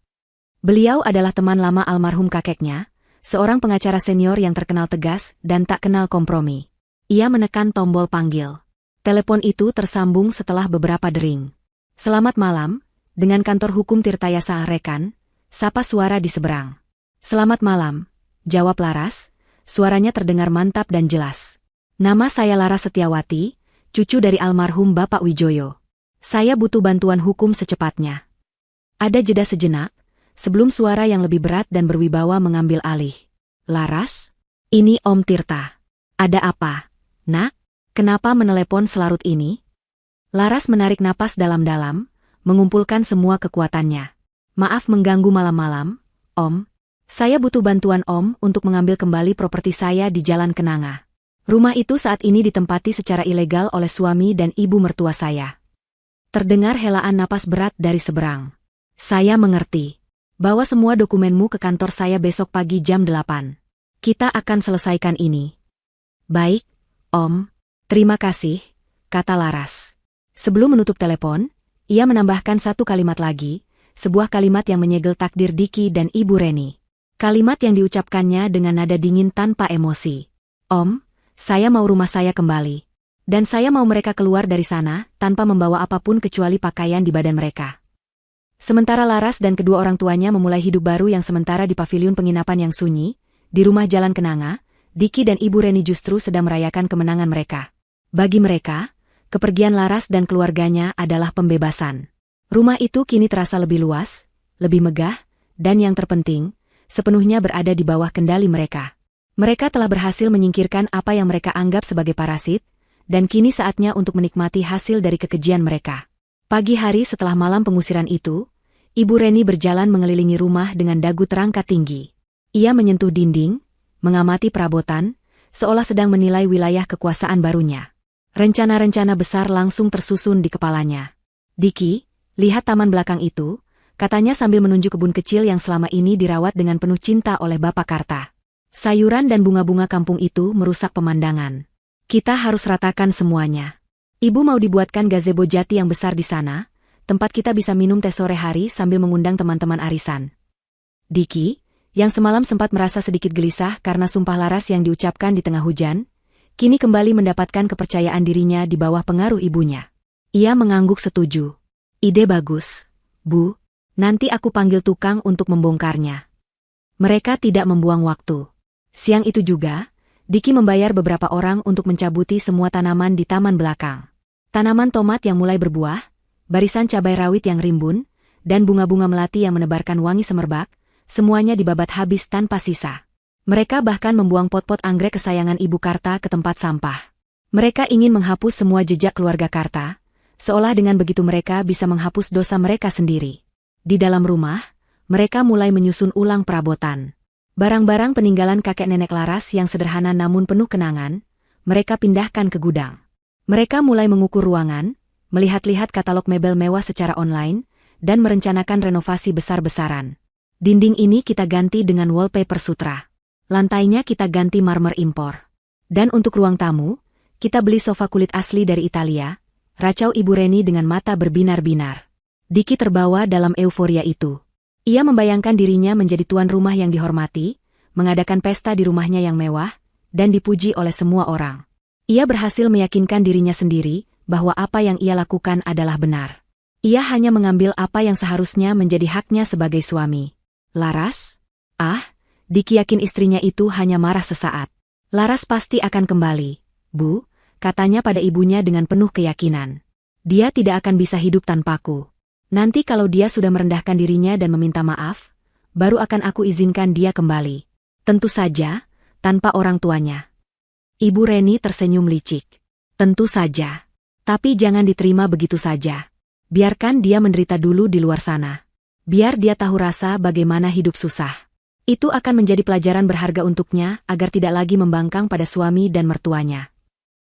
Beliau adalah teman lama almarhum kakeknya, seorang pengacara senior yang terkenal tegas dan tak kenal kompromi. Ia menekan tombol panggil. Telepon itu tersambung setelah beberapa dering. Selamat malam, dengan kantor hukum Tirtayasa Rekan, sapa suara di seberang. Selamat malam, jawab Laras, suaranya terdengar mantap dan jelas. Nama saya Laras Setiawati, cucu dari almarhum Bapak Wijoyo. Saya butuh bantuan hukum secepatnya. Ada jeda sejenak, sebelum suara yang lebih berat dan berwibawa mengambil alih. Laras? Ini Om Tirta. Ada apa? Nak, kenapa menelepon selarut ini? Laras menarik napas dalam-dalam, mengumpulkan semua kekuatannya. Maaf mengganggu malam-malam, Om. Saya butuh bantuan Om untuk mengambil kembali properti saya di Jalan Kenanga. Rumah itu saat ini ditempati secara ilegal oleh suami dan ibu mertua saya. Terdengar helaan napas berat dari seberang. Saya mengerti. Bawa semua dokumenmu ke kantor saya besok pagi jam 8. Kita akan selesaikan ini. Baik, Om. Terima kasih, kata Laras. Sebelum menutup telepon, ia menambahkan satu kalimat lagi, sebuah kalimat yang menyegel takdir Diki dan Ibu Reni. Kalimat yang diucapkannya dengan nada dingin tanpa emosi. Om, saya mau rumah saya kembali. Dan saya mau mereka keluar dari sana, tanpa membawa apapun kecuali pakaian di badan mereka. Sementara Laras dan kedua orang tuanya memulai hidup baru yang sementara di paviliun penginapan yang sunyi, di rumah Jalan Kenanga, Diki dan Ibu Reni justru sedang merayakan kemenangan mereka. Bagi mereka, kepergian Laras dan keluarganya adalah pembebasan. Rumah itu kini terasa lebih luas, lebih megah, dan yang terpenting, sepenuhnya berada di bawah kendali mereka. Mereka telah berhasil menyingkirkan apa yang mereka anggap sebagai parasit, dan kini saatnya untuk menikmati hasil dari kekejian mereka. Pagi hari setelah malam pengusiran itu, Ibu Reni berjalan mengelilingi rumah dengan dagu terangkat tinggi. Ia menyentuh dinding, mengamati perabotan, seolah sedang menilai wilayah kekuasaan barunya. Rencana-rencana besar langsung tersusun di kepalanya. Diki, lihat taman belakang itu, katanya sambil menunjuk kebun kecil yang selama ini dirawat dengan penuh cinta oleh Bapak Karta. Sayuran dan bunga-bunga kampung itu merusak pemandangan. Kita harus ratakan semuanya. Ibu mau dibuatkan gazebo jati yang besar di sana, tempat kita bisa minum teh sore hari sambil mengundang teman-teman arisan. Diki, yang semalam sempat merasa sedikit gelisah karena sumpah Laras yang diucapkan di tengah hujan, kini kembali mendapatkan kepercayaan dirinya di bawah pengaruh ibunya. Ia mengangguk setuju. Ide bagus, Bu. Nanti aku panggil tukang untuk membongkarnya. Mereka tidak membuang waktu. Siang itu juga, Diki membayar beberapa orang untuk mencabuti semua tanaman di taman belakang. Tanaman tomat yang mulai berbuah, barisan cabai rawit yang rimbun, dan bunga-bunga melati yang menebarkan wangi semerbak, semuanya dibabat habis tanpa sisa. Mereka bahkan membuang pot-pot anggrek kesayangan Ibu Karta ke tempat sampah. Mereka ingin menghapus semua jejak keluarga Karta, seolah dengan begitu mereka bisa menghapus dosa mereka sendiri. Di dalam rumah, mereka mulai menyusun ulang perabotan. Barang-barang peninggalan kakek nenek Laras yang sederhana namun penuh kenangan, mereka pindahkan ke gudang. Mereka mulai mengukur ruangan, melihat-lihat katalog mebel mewah secara online, dan merencanakan renovasi besar-besaran. Dinding ini kita ganti dengan wallpaper sutra. Lantainya kita ganti marmer impor. Dan untuk ruang tamu, kita beli sofa kulit asli dari Italia, racau Ibu Reni dengan mata berbinar-binar. Diki terbawa dalam euforia itu. Ia membayangkan dirinya menjadi tuan rumah yang dihormati, mengadakan pesta di rumahnya yang mewah, dan dipuji oleh semua orang. Ia berhasil meyakinkan dirinya sendiri bahwa apa yang ia lakukan adalah benar. Ia hanya mengambil apa yang seharusnya menjadi haknya sebagai suami. Laras? Diki yakin istrinya itu hanya marah sesaat. Laras pasti akan kembali, Bu, katanya pada ibunya dengan penuh keyakinan. Dia tidak akan bisa hidup tanpaku. Nanti kalau dia sudah merendahkan dirinya dan meminta maaf, baru akan aku izinkan dia kembali. Tentu saja, tanpa orang tuanya. Ibu Reni tersenyum licik. Tentu saja. Tapi jangan diterima begitu saja. Biarkan dia menderita dulu di luar sana. Biar dia tahu rasa bagaimana hidup susah. Itu akan menjadi pelajaran berharga untuknya agar tidak lagi membangkang pada suami dan mertuanya.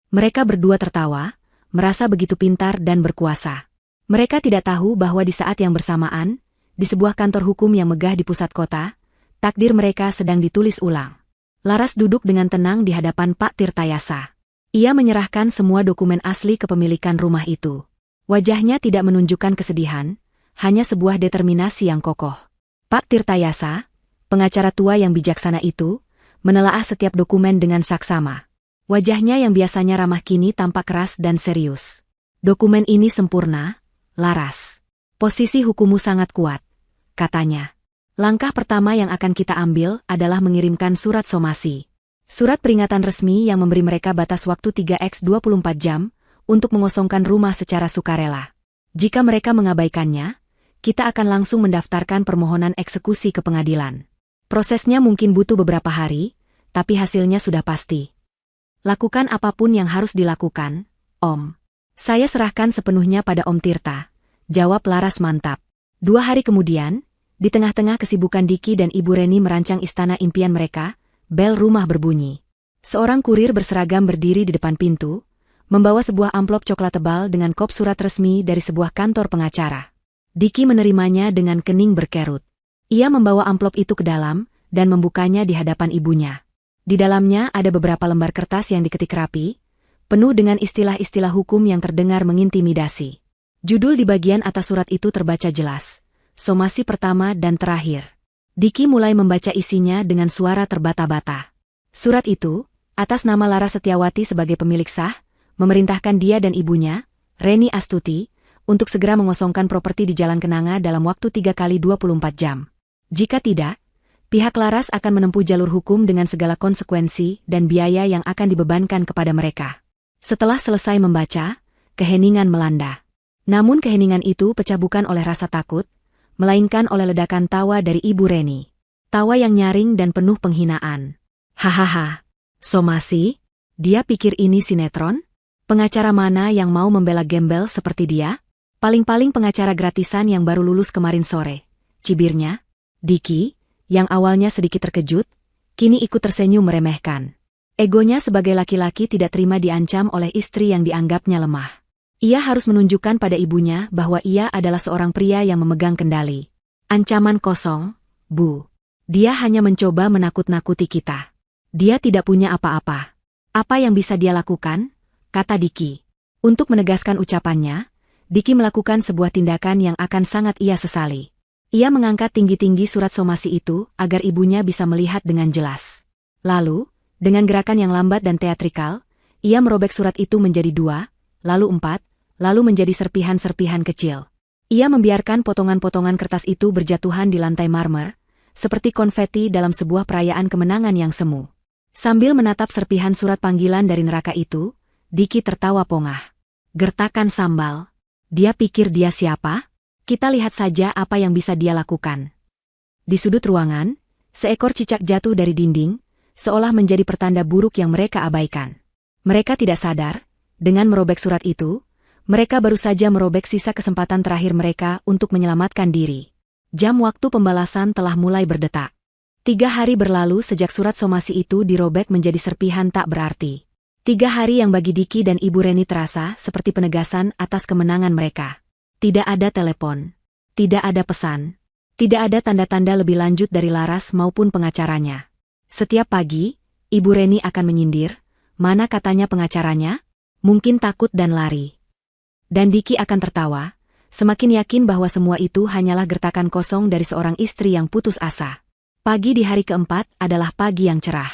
Mereka berdua tertawa, merasa begitu pintar dan berkuasa. Mereka tidak tahu bahwa di saat yang bersamaan, di sebuah kantor hukum yang megah di pusat kota, takdir mereka sedang ditulis ulang. Laras duduk dengan tenang di hadapan Pak Tirtayasa. Ia menyerahkan semua dokumen asli kepemilikan rumah itu. Wajahnya tidak menunjukkan kesedihan, hanya sebuah determinasi yang kokoh. Pak Tirtayasa, pengacara tua yang bijaksana itu, menelaah setiap dokumen dengan saksama. Wajahnya yang biasanya ramah kini tampak keras dan serius. Dokumen ini sempurna, Laras. Posisi hukummu sangat kuat, katanya. Langkah pertama yang akan kita ambil adalah mengirimkan surat somasi. Surat peringatan resmi yang memberi mereka batas waktu 3x24 jam untuk mengosongkan rumah secara sukarela. Jika mereka mengabaikannya, kita akan langsung mendaftarkan permohonan eksekusi ke pengadilan. Prosesnya mungkin butuh beberapa hari, tapi hasilnya sudah pasti. Lakukan apapun yang harus dilakukan, Om. Saya serahkan sepenuhnya pada Om Tirta, jawab Laras mantap. 2 hari kemudian, di tengah-tengah kesibukan Diki dan Ibu Reni merancang istana impian mereka, bel rumah berbunyi. Seorang kurir berseragam berdiri di depan pintu, membawa sebuah amplop coklat tebal dengan kop surat resmi dari sebuah kantor pengacara. Diki menerimanya dengan kening berkerut. Ia membawa amplop itu ke dalam dan membukanya di hadapan ibunya. Di dalamnya ada beberapa lembar kertas yang diketik rapi, penuh dengan istilah-istilah hukum yang terdengar mengintimidasi. Judul di bagian atas surat itu terbaca jelas. Somasi pertama dan terakhir. Diki mulai membaca isinya dengan suara terbata-bata. Surat itu, atas nama Laras Setiawati sebagai pemilik sah, memerintahkan dia dan ibunya, Reni Astuti, untuk segera mengosongkan properti di Jalan Kenanga dalam waktu 3x24 jam. Jika tidak, pihak Laras akan menempuh jalur hukum dengan segala konsekuensi dan biaya yang akan dibebankan kepada mereka. Setelah selesai membaca, keheningan melanda. Namun keheningan itu pecah bukan oleh rasa takut, melainkan oleh ledakan tawa dari Ibu Reni. Tawa yang nyaring dan penuh penghinaan. Hahaha, somasi? Dia pikir ini sinetron? Pengacara mana yang mau membela gembel seperti dia? Paling-paling pengacara gratisan yang baru lulus kemarin sore. Cibirnya, Diki, yang awalnya sedikit terkejut, kini ikut tersenyum meremehkan. Egonya sebagai laki-laki tidak terima diancam oleh istri yang dianggapnya lemah. Ia harus menunjukkan pada ibunya bahwa ia adalah seorang pria yang memegang kendali. Ancaman kosong, Bu. Dia hanya mencoba menakut-nakuti kita. Dia tidak punya apa-apa. Apa yang bisa dia lakukan? Kata Diki. Untuk menegaskan ucapannya, Diki melakukan sebuah tindakan yang akan sangat ia sesali. Ia mengangkat tinggi-tinggi surat somasi itu agar ibunya bisa melihat dengan jelas. Lalu, dengan gerakan yang lambat dan teatrikal, ia merobek surat itu menjadi 2, lalu 4, lalu menjadi serpihan-serpihan kecil. Ia membiarkan potongan-potongan kertas itu berjatuhan di lantai marmer, seperti konfeti dalam sebuah perayaan kemenangan yang semu. Sambil menatap serpihan surat panggilan dari neraka itu, Diki tertawa pongah. Gertakan sambal. Dia pikir dia siapa? Kita lihat saja apa yang bisa dia lakukan. Di sudut ruangan, seekor cicak jatuh dari dinding, seolah menjadi pertanda buruk yang mereka abaikan. Mereka tidak sadar, dengan merobek surat itu, mereka baru saja merobek sisa kesempatan terakhir mereka untuk menyelamatkan diri. Jam waktu pembalasan telah mulai berdetak. 3 hari berlalu sejak surat somasi itu dirobek menjadi serpihan tak berarti. 3 hari yang bagi Diki dan Ibu Reni terasa seperti penegasan atas kemenangan mereka. Tidak ada telepon. Tidak ada pesan. Tidak ada tanda-tanda lebih lanjut dari Laras maupun pengacaranya. Setiap pagi, Ibu Reni akan menyindir, mana katanya pengacaranya? Mungkin takut dan lari. Dan Diki akan tertawa, semakin yakin bahwa semua itu hanyalah gertakan kosong dari seorang istri yang putus asa. Pagi di hari keempat adalah pagi yang cerah.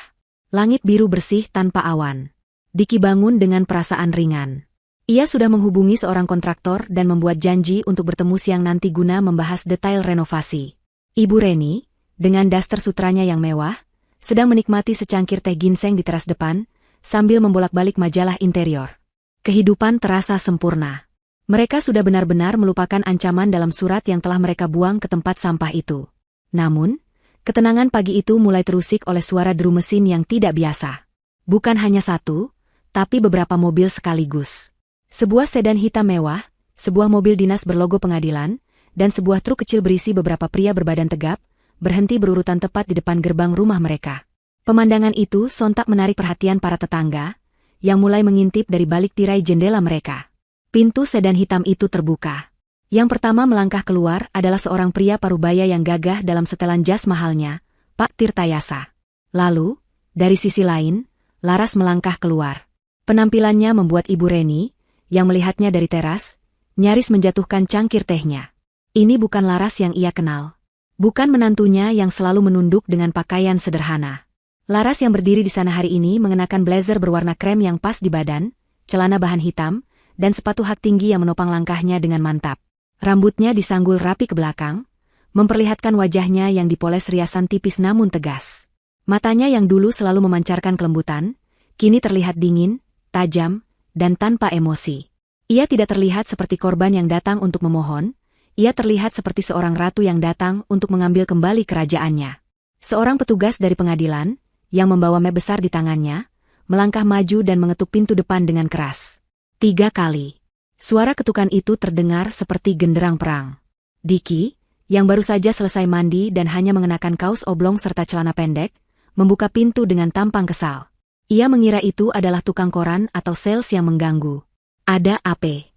Langit biru bersih tanpa awan. Diki bangun dengan perasaan ringan. Ia sudah menghubungi seorang kontraktor dan membuat janji untuk bertemu siang nanti guna membahas detail renovasi. Ibu Reni, dengan daster sutranya yang mewah, sedang menikmati secangkir teh ginseng di teras depan, sambil membolak-balik majalah interior. Kehidupan terasa sempurna. Mereka sudah benar-benar melupakan ancaman dalam surat yang telah mereka buang ke tempat sampah itu. Namun, ketenangan pagi itu mulai terusik oleh suara deru mesin yang tidak biasa. Bukan hanya satu, tapi beberapa mobil sekaligus. Sebuah sedan hitam mewah, sebuah mobil dinas berlogo pengadilan, dan sebuah truk kecil berisi beberapa pria berbadan tegap, berhenti berurutan tepat di depan gerbang rumah mereka. Pemandangan itu sontak menarik perhatian para tetangga, yang mulai mengintip dari balik tirai jendela mereka. Pintu sedan hitam itu terbuka. Yang pertama melangkah keluar adalah seorang pria parubaya yang gagah dalam setelan jas mahalnya, Pak Tirtayasa. Lalu, dari sisi lain, Laras melangkah keluar. Penampilannya membuat Ibu Reni, yang melihatnya dari teras, nyaris menjatuhkan cangkir tehnya. Ini bukan Laras yang ia kenal. Bukan menantunya yang selalu menunduk dengan pakaian sederhana. Laras yang berdiri di sana hari ini mengenakan blazer berwarna krem yang pas di badan, celana bahan hitam, dan sepatu hak tinggi yang menopang langkahnya dengan mantap. Rambutnya disanggul rapi ke belakang, memperlihatkan wajahnya yang dipoles riasan tipis namun tegas. Matanya yang dulu selalu memancarkan kelembutan, kini terlihat dingin, tajam, dan tanpa emosi. Ia tidak terlihat seperti korban yang datang untuk memohon, ia terlihat seperti seorang ratu yang datang untuk mengambil kembali kerajaannya. Seorang petugas dari pengadilan, yang membawa map besar di tangannya, melangkah maju dan mengetuk pintu depan dengan keras. 3 kali. Suara ketukan itu terdengar seperti genderang perang. Diki, yang baru saja selesai mandi dan hanya mengenakan kaos oblong serta celana pendek, membuka pintu dengan tampang kesal. Ia mengira itu adalah tukang koran atau sales yang mengganggu. Ada apa?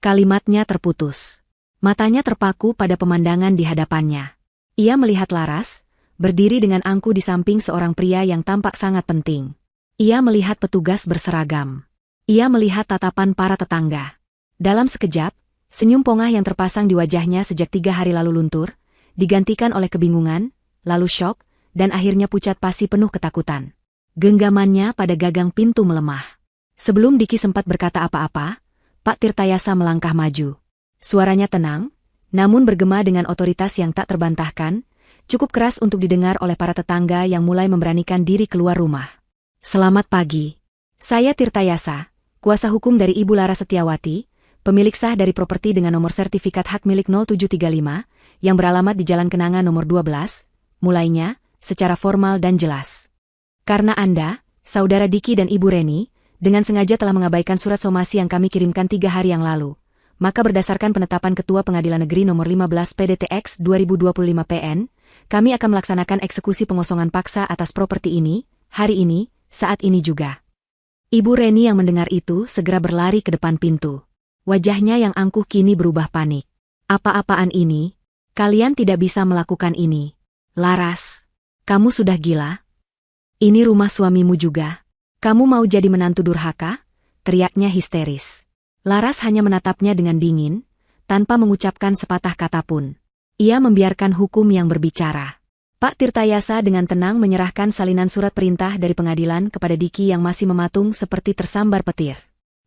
Kalimatnya terputus. Matanya terpaku pada pemandangan di hadapannya. Ia melihat Laras, berdiri dengan angkuh di samping seorang pria yang tampak sangat penting. Ia melihat petugas berseragam. Ia melihat tatapan para tetangga. Dalam sekejap, senyum pongah yang terpasang di wajahnya sejak 3 hari lalu luntur, digantikan oleh kebingungan, lalu syok, dan akhirnya pucat pasi penuh ketakutan. Genggamannya pada gagang pintu melemah. Sebelum Diki sempat berkata apa-apa, Pak Tirtayasa melangkah maju. Suaranya tenang, namun bergema dengan otoritas yang tak terbantahkan, cukup keras untuk didengar oleh para tetangga yang mulai memberanikan diri keluar rumah. Selamat pagi. Saya Tirtayasa, kuasa hukum dari Ibu Laras Setiawati, pemilik sah dari properti dengan nomor sertifikat hak milik 0735, yang beralamat di Jalan Kenanga nomor 12, mulainya, secara formal dan jelas. Karena Anda, Saudara Diki dan Ibu Reni, dengan sengaja telah mengabaikan surat somasi yang kami kirimkan 3 hari yang lalu, maka berdasarkan penetapan Ketua Pengadilan Negeri nomor 15 PDTX 2025 PN, kami akan melaksanakan eksekusi pengosongan paksa atas properti ini, hari ini, saat ini juga. Ibu Reni yang mendengar itu segera berlari ke depan pintu. Wajahnya yang angkuh kini berubah panik. Apa-apaan ini? Kalian tidak bisa melakukan ini. Laras, kamu sudah gila? Ini rumah suamimu juga. Kamu mau jadi menantu durhaka? Teriaknya histeris. Laras hanya menatapnya dengan dingin, tanpa mengucapkan sepatah kata pun. Ia membiarkan hukum yang berbicara. Pak Tirtayasa dengan tenang menyerahkan salinan surat perintah dari pengadilan kepada Diki yang masih mematung seperti tersambar petir.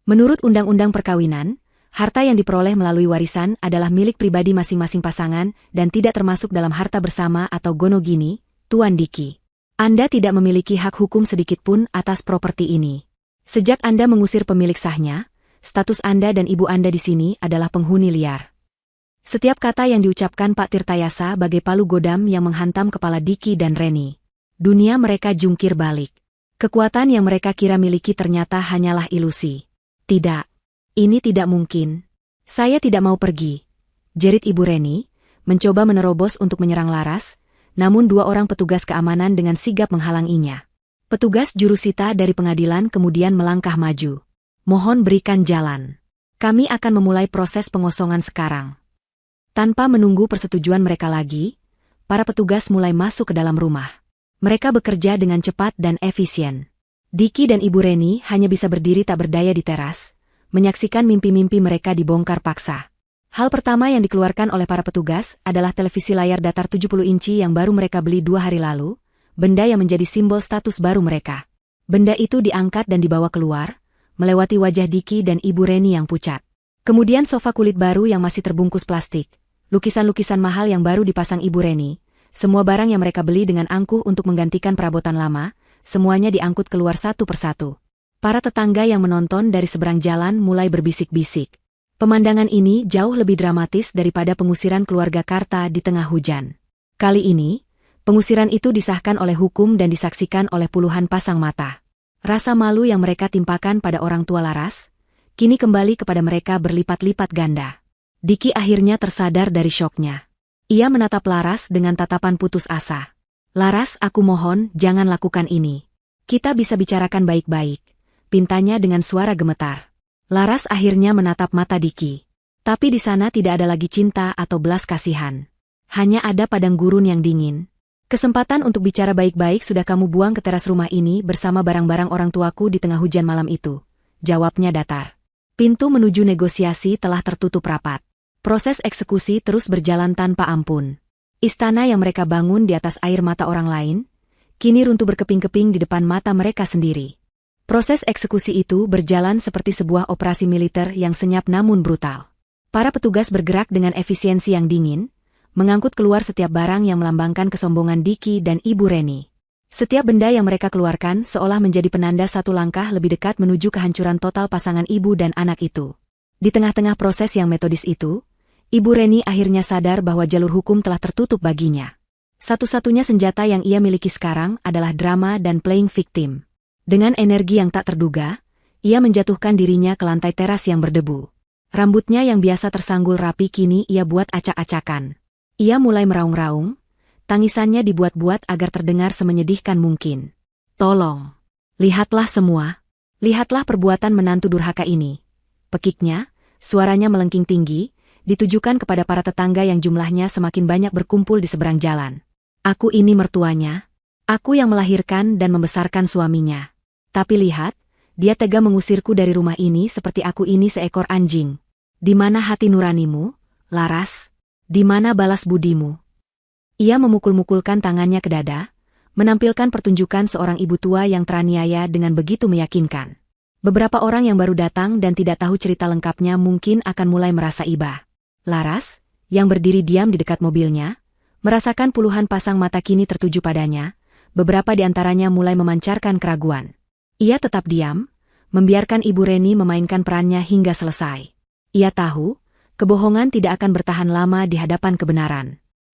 Menurut Undang-Undang Perkawinan, harta yang diperoleh melalui warisan adalah milik pribadi masing-masing pasangan dan tidak termasuk dalam harta bersama atau gonogini, Tuan Diki. Anda tidak memiliki hak hukum sedikitpun atas properti ini. Sejak Anda mengusir pemilik sahnya, status Anda dan ibu Anda di sini adalah penghuni liar. Setiap kata yang diucapkan Pak Tirtayasa bagai palu godam yang menghantam kepala Diki dan Reni. Dunia mereka jungkir balik. Kekuatan yang mereka kira miliki ternyata hanyalah ilusi. Tidak. Ini tidak mungkin. Saya tidak mau pergi. Jerit Ibu Reni, mencoba menerobos untuk menyerang Laras, namun 2 orang petugas keamanan dengan sigap menghalanginya. Petugas jurusita dari pengadilan kemudian melangkah maju. Mohon berikan jalan. Kami akan memulai proses pengosongan sekarang. Tanpa menunggu persetujuan mereka lagi, para petugas mulai masuk ke dalam rumah. Mereka bekerja dengan cepat dan efisien. Diki dan Ibu Reni hanya bisa berdiri tak berdaya di teras, menyaksikan mimpi-mimpi mereka dibongkar paksa. Hal pertama yang dikeluarkan oleh para petugas adalah televisi layar datar 70 inci yang baru mereka beli 2 hari lalu, benda yang menjadi simbol status baru mereka. Benda itu diangkat dan dibawa keluar, melewati wajah Diki dan Ibu Reni yang pucat. Kemudian sofa kulit baru yang masih terbungkus plastik, lukisan-lukisan mahal yang baru dipasang Ibu Reni, semua barang yang mereka beli dengan angkuh untuk menggantikan perabotan lama, semuanya diangkut keluar satu persatu. Para tetangga yang menonton dari seberang jalan mulai berbisik-bisik. Pemandangan ini jauh lebih dramatis daripada pengusiran keluarga Karta di tengah hujan. Kali ini, pengusiran itu disahkan oleh hukum dan disaksikan oleh puluhan pasang mata. Rasa malu yang mereka timpakan pada orang tua Laras, kini kembali kepada mereka berlipat-lipat ganda. Diki akhirnya tersadar dari syoknya. Ia menatap Laras dengan tatapan putus asa. Laras, aku mohon, jangan lakukan ini. Kita bisa bicarakan baik-baik, pintanya dengan suara gemetar. Laras akhirnya menatap mata Diki. Tapi di sana tidak ada lagi cinta atau belas kasihan. Hanya ada padang gurun yang dingin. Kesempatan untuk bicara baik-baik sudah kamu buang ke teras rumah ini bersama barang-barang orang tuaku di tengah hujan malam itu. Jawabnya datar. Pintu menuju negosiasi telah tertutup rapat. Proses eksekusi terus berjalan tanpa ampun. Istana yang mereka bangun di atas air mata orang lain, kini runtuh berkeping-keping di depan mata mereka sendiri. Proses eksekusi itu berjalan seperti sebuah operasi militer yang senyap namun brutal. Para petugas bergerak dengan efisiensi yang dingin, mengangkut keluar setiap barang yang melambangkan kesombongan Diki dan Ibu Reni. Setiap benda yang mereka keluarkan seolah menjadi penanda satu langkah lebih dekat menuju kehancuran total pasangan ibu dan anak itu. Di tengah-tengah proses yang metodis itu, Ibu Reni akhirnya sadar bahwa jalur hukum telah tertutup baginya. Satu-satunya senjata yang ia miliki sekarang adalah drama dan playing victim. Dengan energi yang tak terduga, ia menjatuhkan dirinya ke lantai teras yang berdebu. Rambutnya yang biasa tersanggul rapi kini ia buat acak-acakan. Ia mulai meraung-raung, tangisannya dibuat-buat agar terdengar semenyedihkan mungkin. Tolong, lihatlah semua. Lihatlah perbuatan menantu durhaka ini. Pekiknya, suaranya melengking tinggi, ditujukan kepada para tetangga yang jumlahnya semakin banyak berkumpul di seberang jalan. Aku ini mertuanya. Aku yang melahirkan dan membesarkan suaminya. Tapi lihat, dia tega mengusirku dari rumah ini seperti aku ini seekor anjing. Di mana hati nuranimu, Laras? Di mana balas budimu? Ia memukul-mukulkan tangannya ke dada, menampilkan pertunjukan seorang ibu tua yang teraniaya dengan begitu meyakinkan. Beberapa orang yang baru datang dan tidak tahu cerita lengkapnya mungkin akan mulai merasa iba. Laras, yang berdiri diam di dekat mobilnya, merasakan puluhan pasang mata kini tertuju padanya, beberapa di antaranya mulai memancarkan keraguan. Ia tetap diam, membiarkan Ibu Reni memainkan perannya hingga selesai. Ia tahu, kebohongan tidak akan bertahan lama di hadapan kebenaran.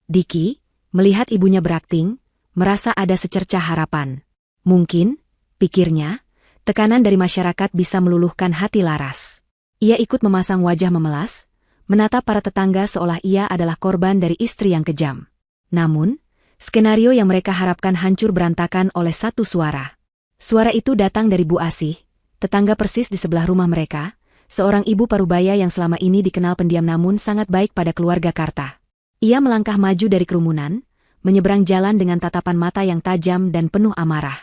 Diki, melihat ibunya berakting, merasa ada secercah harapan. Mungkin, pikirnya, tekanan dari masyarakat bisa meluluhkan hati Laras. Ia ikut memasang wajah memelas, menatap para tetangga seolah ia adalah korban dari istri yang kejam. Namun, skenario yang mereka harapkan hancur berantakan oleh satu suara. Suara itu datang dari Bu Asih, tetangga persis di sebelah rumah mereka, seorang ibu parubaya yang selama ini dikenal pendiam namun sangat baik pada keluarga Karta. Ia melangkah maju dari kerumunan, menyeberang jalan dengan tatapan mata yang tajam dan penuh amarah.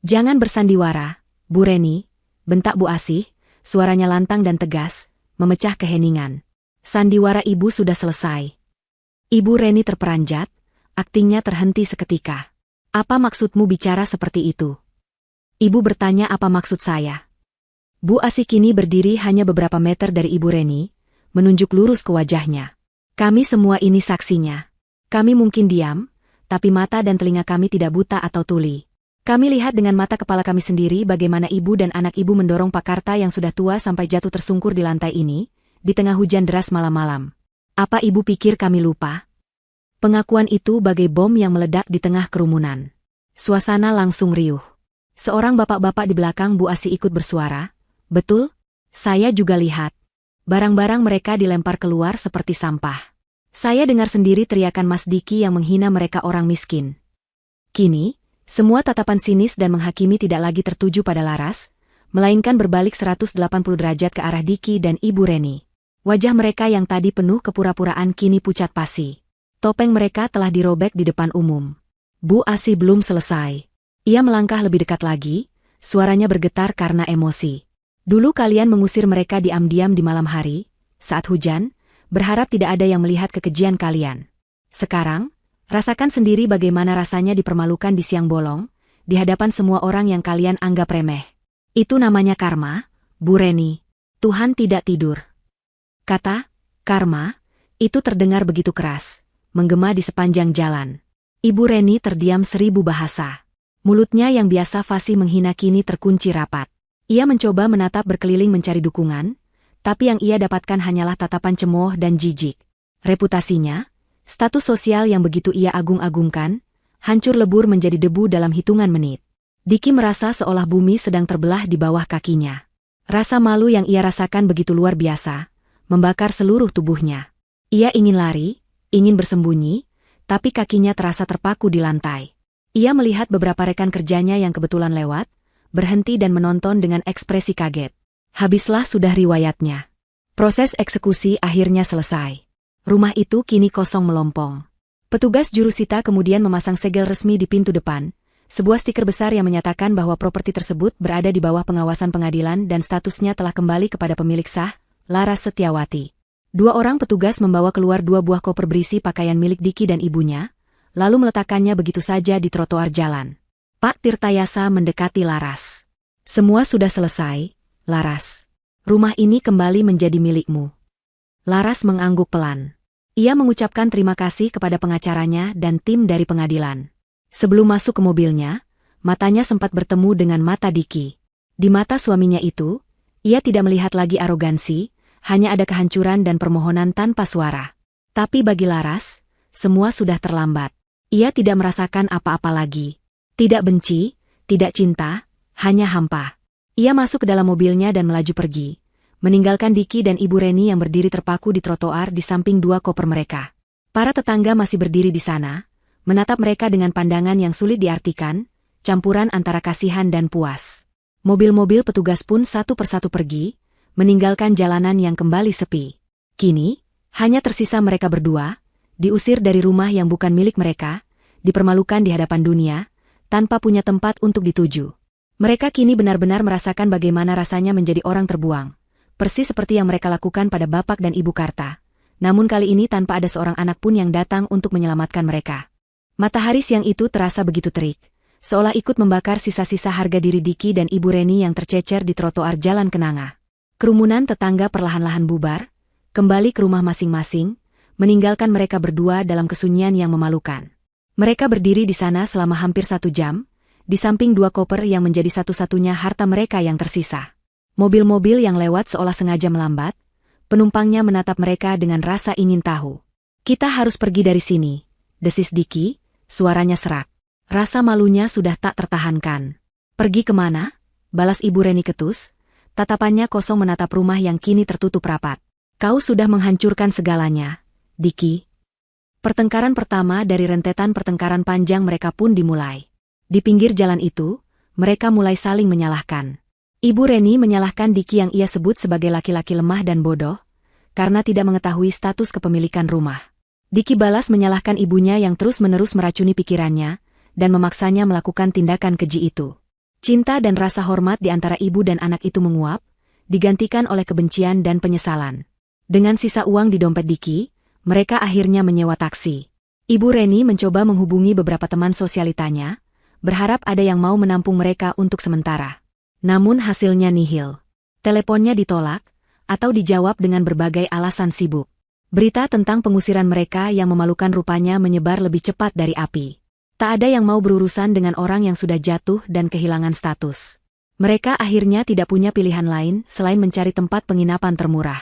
Jangan bersandiwara, Bu Reni, bentak Bu Asih, suaranya lantang dan tegas, memecah keheningan. Sandiwara ibu sudah selesai. Ibu Reni terperanjat, aktingnya terhenti seketika. Apa maksudmu bicara seperti itu? Ibu bertanya apa maksud saya. Bu Asih kini berdiri hanya beberapa meter dari Ibu Reni, menunjuk lurus ke wajahnya. Kami semua ini saksinya. Kami mungkin diam, tapi mata dan telinga kami tidak buta atau tuli. Kami lihat dengan mata kepala kami sendiri bagaimana ibu dan anak ibu mendorong Pak Karta yang sudah tua sampai jatuh tersungkur di lantai ini, di tengah hujan deras malam-malam. Apa ibu pikir kami lupa? Pengakuan itu bagai bom yang meledak di tengah kerumunan. Suasana langsung riuh. Seorang bapak-bapak di belakang Bu Asih ikut bersuara, betul, saya juga lihat. Barang-barang mereka dilempar keluar seperti sampah. Saya dengar sendiri teriakan Mas Diki yang menghina mereka orang miskin. Kini, semua tatapan sinis dan menghakimi tidak lagi tertuju pada Laras, melainkan berbalik 180 derajat ke arah Diki dan Ibu Reni. Wajah mereka yang tadi penuh kepura-puraan kini pucat pasi. Topeng mereka telah dirobek di depan umum. Bu Asih belum selesai. Ia melangkah lebih dekat lagi, suaranya bergetar karena emosi. Dulu kalian mengusir mereka diam-diam di malam hari, saat hujan, berharap tidak ada yang melihat kekejian kalian. Sekarang, rasakan sendiri bagaimana rasanya dipermalukan di siang bolong, di hadapan semua orang yang kalian anggap remeh. Itu namanya karma, Bu Reni. Tuhan tidak tidur. Kata, karma, itu terdengar begitu keras, menggema di sepanjang jalan. Ibu Reni terdiam 1000 bahasa. Mulutnya yang biasa fasih menghina kini terkunci rapat. Ia mencoba menatap berkeliling mencari dukungan, tapi yang ia dapatkan hanyalah tatapan cemooh dan jijik. Reputasinya, status sosial yang begitu ia agung-agungkan, hancur lebur menjadi debu dalam hitungan menit. Diki merasa seolah bumi sedang terbelah di bawah kakinya. Rasa malu yang ia rasakan begitu luar biasa, membakar seluruh tubuhnya. Ia ingin lari, ingin bersembunyi, tapi kakinya terasa terpaku di lantai. Ia melihat beberapa rekan kerjanya yang kebetulan lewat, berhenti dan menonton dengan ekspresi kaget. Habislah sudah riwayatnya. Proses eksekusi akhirnya selesai. Rumah itu kini kosong melompong. Petugas jurusita kemudian memasang segel resmi di pintu depan, sebuah stiker besar yang menyatakan bahwa properti tersebut berada di bawah pengawasan pengadilan dan statusnya telah kembali kepada pemilik sah, Laras Setiawati. 2 orang petugas membawa keluar 2 buah koper berisi pakaian milik Diki dan ibunya, lalu meletakkannya begitu saja di trotoar jalan. Pak Tirtayasa mendekati Laras. Semua sudah selesai, Laras. Rumah ini kembali menjadi milikmu. Laras mengangguk pelan. Ia mengucapkan terima kasih kepada pengacaranya dan tim dari pengadilan. Sebelum masuk ke mobilnya, matanya sempat bertemu dengan mata Diki. Di mata suaminya itu, ia tidak melihat lagi arogansi, hanya ada kehancuran dan permohonan tanpa suara. Tapi bagi Laras, semua sudah terlambat. Ia tidak merasakan apa-apa lagi. Tidak benci, tidak cinta, hanya hampa. Ia masuk ke dalam mobilnya dan melaju pergi, meninggalkan Diki dan Ibu Reni yang berdiri terpaku di trotoar di samping dua koper mereka. Para tetangga masih berdiri di sana, menatap mereka dengan pandangan yang sulit diartikan, campuran antara kasihan dan puas. Mobil-mobil petugas pun satu persatu pergi, meninggalkan jalanan yang kembali sepi. Kini, hanya tersisa mereka berdua, diusir dari rumah yang bukan milik mereka, dipermalukan di hadapan dunia, tanpa punya tempat untuk dituju. Mereka kini benar-benar merasakan bagaimana rasanya menjadi orang terbuang, persis seperti yang mereka lakukan pada Bapak dan Ibu Karta. Namun kali ini tanpa ada seorang anak pun yang datang untuk menyelamatkan mereka. Matahari siang itu terasa begitu terik, seolah ikut membakar sisa-sisa harga diri Diki dan Ibu Reni yang tercecer di trotoar Jalan Kenanga. Kerumunan tetangga perlahan-lahan bubar, kembali ke rumah masing-masing, meninggalkan mereka berdua dalam kesunyian yang memalukan. Mereka berdiri di sana selama hampir 1 jam, di samping dua koper yang menjadi satu-satunya harta mereka yang tersisa. Mobil-mobil yang lewat seolah sengaja melambat, penumpangnya menatap mereka dengan rasa ingin tahu. Kita harus pergi dari sini, desis Diki, suaranya serak. Rasa malunya sudah tak tertahankan. Pergi kemana? Balas Ibu Reni ketus, tatapannya kosong menatap rumah yang kini tertutup rapat. Kau sudah menghancurkan segalanya, Diki. Pertengkaran pertama dari rentetan pertengkaran panjang mereka pun dimulai. Di pinggir jalan itu, mereka mulai saling menyalahkan. Ibu Reni menyalahkan Diki yang ia sebut sebagai laki-laki lemah dan bodoh, karena tidak mengetahui status kepemilikan rumah. Diki balas menyalahkan ibunya yang terus-menerus meracuni pikirannya, dan memaksanya melakukan tindakan keji itu. Cinta dan rasa hormat di antara ibu dan anak itu menguap, digantikan oleh kebencian dan penyesalan. Dengan sisa uang di dompet Diki, mereka akhirnya menyewa taksi. Ibu Reni mencoba menghubungi beberapa teman sosialitanya, berharap ada yang mau menampung mereka untuk sementara. Namun hasilnya nihil. Teleponnya ditolak, atau dijawab dengan berbagai alasan sibuk. Berita tentang pengusiran mereka yang memalukan rupanya menyebar lebih cepat dari api. Tak ada yang mau berurusan dengan orang yang sudah jatuh dan kehilangan status. Mereka akhirnya tidak punya pilihan lain selain mencari tempat penginapan termurah.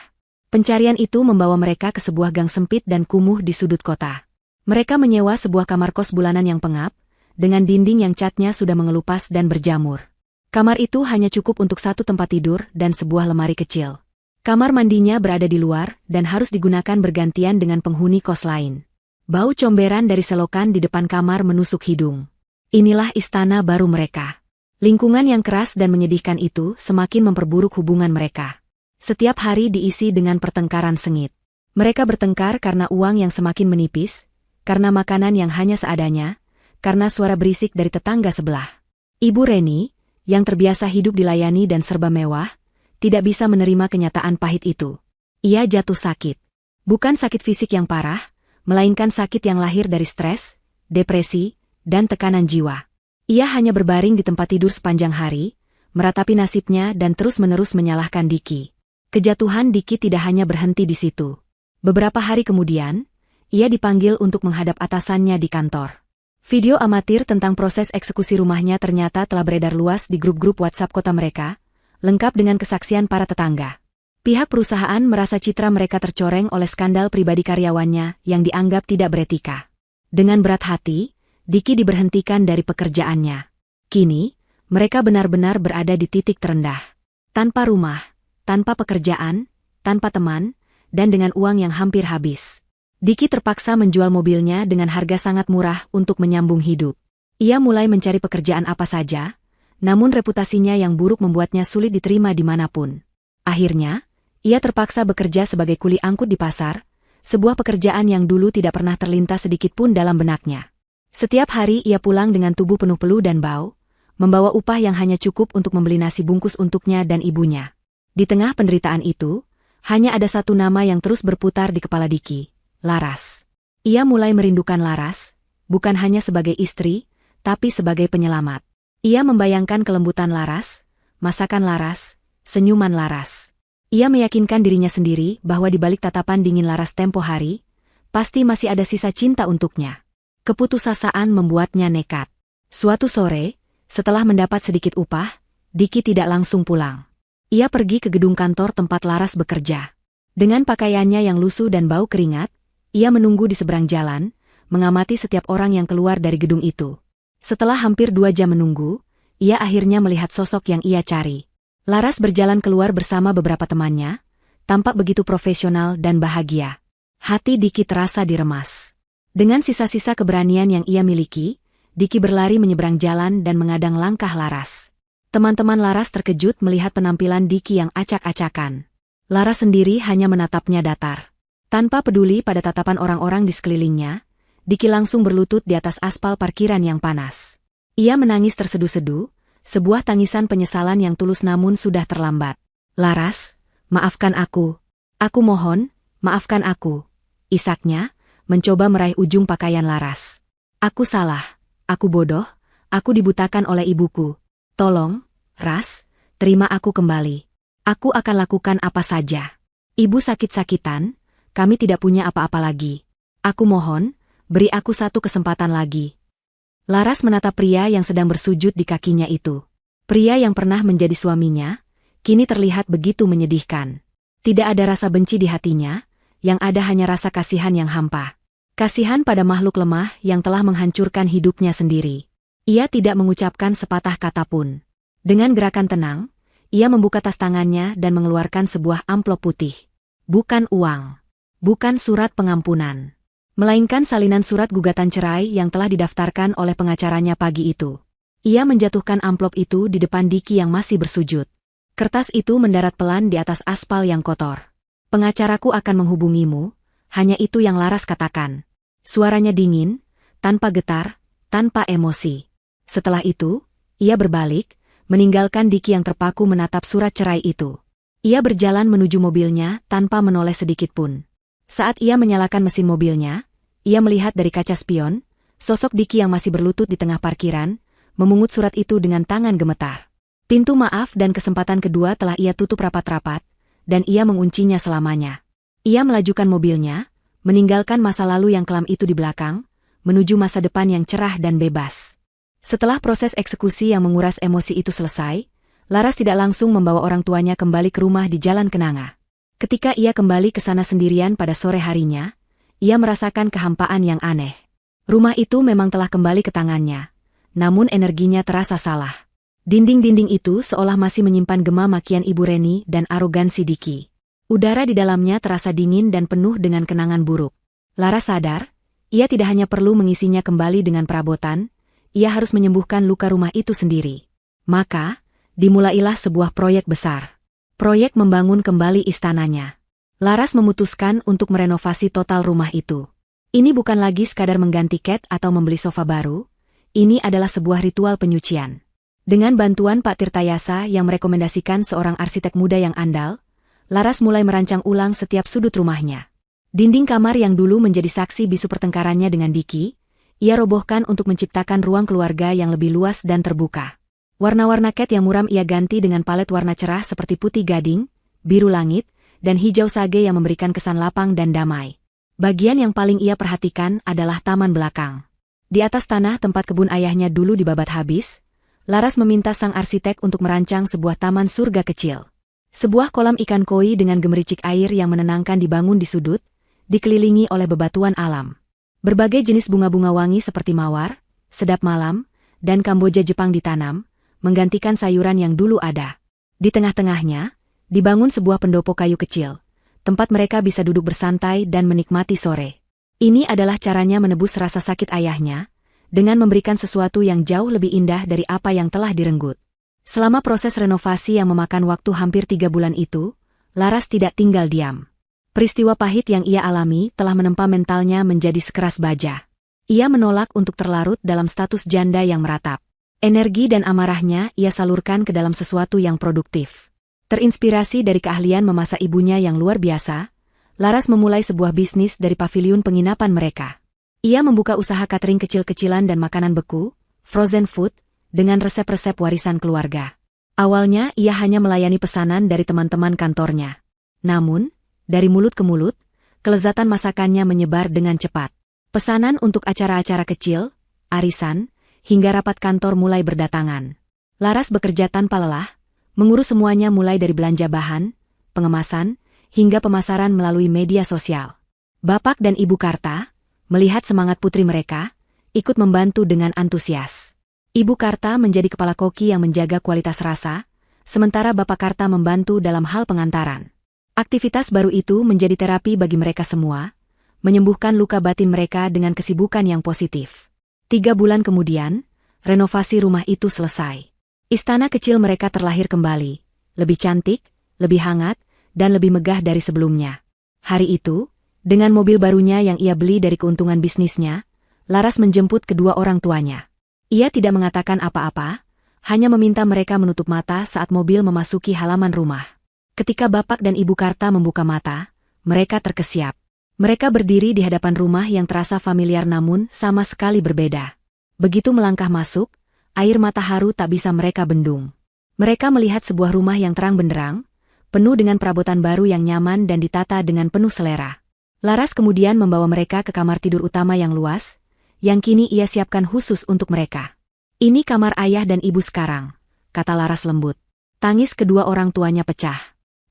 Pencarian itu membawa mereka ke sebuah gang sempit dan kumuh di sudut kota. Mereka menyewa sebuah kamar kos bulanan yang pengap, dengan dinding yang catnya sudah mengelupas dan berjamur. Kamar itu hanya cukup untuk 1 tempat tidur dan sebuah lemari kecil. Kamar mandinya berada di luar dan harus digunakan bergantian dengan penghuni kos lain. Bau comberan dari selokan di depan kamar menusuk hidung. Inilah istana baru mereka. Lingkungan yang keras dan menyedihkan itu semakin memperburuk hubungan mereka. Setiap hari diisi dengan pertengkaran sengit. Mereka bertengkar karena uang yang semakin menipis, karena makanan yang hanya seadanya, karena suara berisik dari tetangga sebelah. Ibu Reni, yang terbiasa hidup dilayani dan serba mewah, tidak bisa menerima kenyataan pahit itu. Ia jatuh sakit. Bukan sakit fisik yang parah, melainkan sakit yang lahir dari stres, depresi, dan tekanan jiwa. Ia hanya berbaring di tempat tidur sepanjang hari, meratapi nasibnya dan terus-menerus menyalahkan Diki. Kejatuhan Diki tidak hanya berhenti di situ. Beberapa hari kemudian, ia dipanggil untuk menghadap atasannya di kantor. Video amatir tentang proses eksekusi rumahnya ternyata telah beredar luas di grup-grup WhatsApp kota mereka, lengkap dengan kesaksian para tetangga. Pihak perusahaan merasa citra mereka tercoreng oleh skandal pribadi karyawannya yang dianggap tidak beretika. Dengan berat hati, Diki diberhentikan dari pekerjaannya. Kini, mereka benar-benar berada di titik terendah. Tanpa rumah, tanpa pekerjaan, tanpa teman, dan dengan uang yang hampir habis. Diki terpaksa menjual mobilnya dengan harga sangat murah untuk menyambung hidup. Ia mulai mencari pekerjaan apa saja, namun reputasinya yang buruk membuatnya sulit diterima dimanapun. Akhirnya, ia terpaksa bekerja sebagai kuli angkut di pasar, sebuah pekerjaan yang dulu tidak pernah terlintas sedikit pun dalam benaknya. Setiap hari ia pulang dengan tubuh penuh peluh dan bau, membawa upah yang hanya cukup untuk membeli nasi bungkus untuknya dan ibunya. Di tengah penderitaan itu, hanya ada satu nama yang terus berputar di kepala Diki, Laras. Ia mulai merindukan Laras, bukan hanya sebagai istri, tapi sebagai penyelamat. Ia membayangkan kelembutan Laras, masakan Laras, senyuman Laras. Ia meyakinkan dirinya sendiri bahwa di balik tatapan dingin Laras tempo hari, pasti masih ada sisa cinta untuknya. Keputusasaan membuatnya nekat. Suatu sore, setelah mendapat sedikit upah, Diki tidak langsung pulang. Ia pergi ke gedung kantor tempat Laras bekerja. Dengan pakaiannya yang lusuh dan bau keringat, ia menunggu di seberang jalan, mengamati setiap orang yang keluar dari gedung itu. Setelah hampir 2 jam menunggu, ia akhirnya melihat sosok yang ia cari. Laras berjalan keluar bersama beberapa temannya, tampak begitu profesional dan bahagia. Hati Diki terasa diremas. Dengan sisa-sisa keberanian yang ia miliki, Diki berlari menyeberang jalan dan mengadang langkah Laras. Teman-teman Laras terkejut melihat penampilan Diki yang acak-acakan. Laras sendiri hanya menatapnya datar. Tanpa peduli pada tatapan orang-orang di sekelilingnya, Diki langsung berlutut di atas aspal parkiran yang panas. Ia menangis terseduh-seduh, sebuah tangisan penyesalan yang tulus namun sudah terlambat. Laras, maafkan aku. Aku mohon, maafkan aku. Isaknya, mencoba meraih ujung pakaian Laras. Aku salah, aku bodoh, aku dibutakan oleh ibuku. Tolong, Ras, terima aku kembali. Aku akan lakukan apa saja. Ibu sakit-sakitan, kami tidak punya apa-apa lagi. Aku mohon, beri aku satu kesempatan lagi. Laras menatap pria yang sedang bersujud di kakinya itu. Pria yang pernah menjadi suaminya, kini terlihat begitu menyedihkan. Tidak ada rasa benci di hatinya, yang ada hanya rasa kasihan yang hampa. Kasihan pada makhluk lemah yang telah menghancurkan hidupnya sendiri. Ia tidak mengucapkan sepatah kata pun. Dengan gerakan tenang, ia membuka tas tangannya dan mengeluarkan sebuah amplop putih. Bukan uang. Bukan surat pengampunan. Melainkan salinan surat gugatan cerai yang telah didaftarkan oleh pengacaranya pagi itu. Ia menjatuhkan amplop itu di depan Diki yang masih bersujud. Kertas itu mendarat pelan di atas aspal yang kotor. Pengacaraku akan menghubungimu, hanya itu yang Laras katakan. Suaranya dingin, tanpa getar, tanpa emosi. Setelah itu, ia berbalik, meninggalkan Diki yang terpaku menatap surat cerai itu. Ia berjalan menuju mobilnya tanpa menoleh sedikit pun. Saat ia menyalakan mesin mobilnya, ia melihat dari kaca spion, sosok Diki yang masih berlutut di tengah parkiran, memungut surat itu dengan tangan gemetar. Pintu maaf dan kesempatan kedua telah ia tutup rapat-rapat, dan ia menguncinya selamanya. Ia melajukan mobilnya, meninggalkan masa lalu yang kelam itu di belakang, menuju masa depan yang cerah dan bebas. Setelah proses eksekusi yang menguras emosi itu selesai, Laras tidak langsung membawa orang tuanya kembali ke rumah di Jalan Kenanga. Ketika ia kembali ke sana sendirian pada sore harinya, ia merasakan kehampaan yang aneh. Rumah itu memang telah kembali ke tangannya, namun energinya terasa salah. Dinding-dinding itu seolah masih menyimpan gema makian Ibu Reni dan arogansi Diki. Udara di dalamnya terasa dingin dan penuh dengan kenangan buruk. Laras sadar, ia tidak hanya perlu mengisinya kembali dengan perabotan, ia harus menyembuhkan luka rumah itu sendiri. Maka, dimulailah sebuah proyek besar. Proyek membangun kembali istananya. Laras memutuskan untuk merenovasi total rumah itu. Ini bukan lagi sekadar mengganti cat atau membeli sofa baru, ini adalah sebuah ritual penyucian. Dengan bantuan Pak Tirtayasa yang merekomendasikan seorang arsitek muda yang andal, Laras mulai merancang ulang setiap sudut rumahnya. Dinding kamar yang dulu menjadi saksi bisu pertengkarannya dengan Diki, ia robohkan untuk menciptakan ruang keluarga yang lebih luas dan terbuka. Warna-warna cat yang muram ia ganti dengan palet warna cerah seperti putih gading, biru langit, dan hijau sage yang memberikan kesan lapang dan damai. Bagian yang paling ia perhatikan adalah taman belakang. Di atas tanah tempat kebun ayahnya dulu dibabat habis, Laras meminta sang arsitek untuk merancang sebuah taman surga kecil. Sebuah kolam ikan koi dengan gemericik air yang menenangkan dibangun di sudut, dikelilingi oleh bebatuan alam. Berbagai jenis bunga-bunga wangi seperti mawar, sedap malam, dan kamboja Jepang ditanam, menggantikan sayuran yang dulu ada. Di tengah-tengahnya, dibangun sebuah pendopo kayu kecil, tempat mereka bisa duduk bersantai dan menikmati sore. Ini adalah caranya menebus rasa sakit ayahnya, dengan memberikan sesuatu yang jauh lebih indah dari apa yang telah direnggut. Selama proses renovasi yang memakan waktu hampir 3 bulan itu, Laras tidak tinggal diam. Peristiwa pahit yang ia alami telah menempa mentalnya menjadi sekeras baja. Ia menolak untuk terlarut dalam status janda yang meratap. Energi dan amarahnya ia salurkan ke dalam sesuatu yang produktif. Terinspirasi dari keahlian memasak ibunya yang luar biasa, Laras memulai sebuah bisnis dari paviliun penginapan mereka. Ia membuka usaha catering kecil-kecilan dan makanan beku, frozen food, dengan resep-resep warisan keluarga. Awalnya ia hanya melayani pesanan dari teman-teman kantornya. Namun, dari mulut ke mulut, kelezatan masakannya menyebar dengan cepat. Pesanan untuk acara-acara kecil, arisan, hingga rapat kantor mulai berdatangan. Laras bekerja tanpa lelah, mengurus semuanya mulai dari belanja bahan, pengemasan, hingga pemasaran melalui media sosial. Bapak dan Ibu Karta, melihat semangat putri mereka, ikut membantu dengan antusias. Ibu Karta menjadi kepala koki yang menjaga kualitas rasa, sementara Bapak Karta membantu dalam hal pengantaran. Aktivitas baru itu menjadi terapi bagi mereka semua, menyembuhkan luka batin mereka dengan kesibukan yang positif. 3 bulan kemudian, renovasi rumah itu selesai. Istana kecil mereka terlahir kembali, lebih cantik, lebih hangat, dan lebih megah dari sebelumnya. Hari itu, dengan mobil barunya yang ia beli dari keuntungan bisnisnya, Laras menjemput kedua orang tuanya. Ia tidak mengatakan apa-apa, hanya meminta mereka menutup mata saat mobil memasuki halaman rumah. Ketika Bapak dan Ibu Karta membuka mata, mereka terkesiap. Mereka berdiri di hadapan rumah yang terasa familiar namun sama sekali berbeda. Begitu melangkah masuk, air mata haru tak bisa mereka bendung. Mereka melihat sebuah rumah yang terang benderang, penuh dengan perabotan baru yang nyaman dan ditata dengan penuh selera. Laras kemudian membawa mereka ke kamar tidur utama yang luas, yang kini ia siapkan khusus untuk mereka. Ini kamar ayah dan ibu sekarang, kata Laras lembut. Tangis kedua orang tuanya pecah.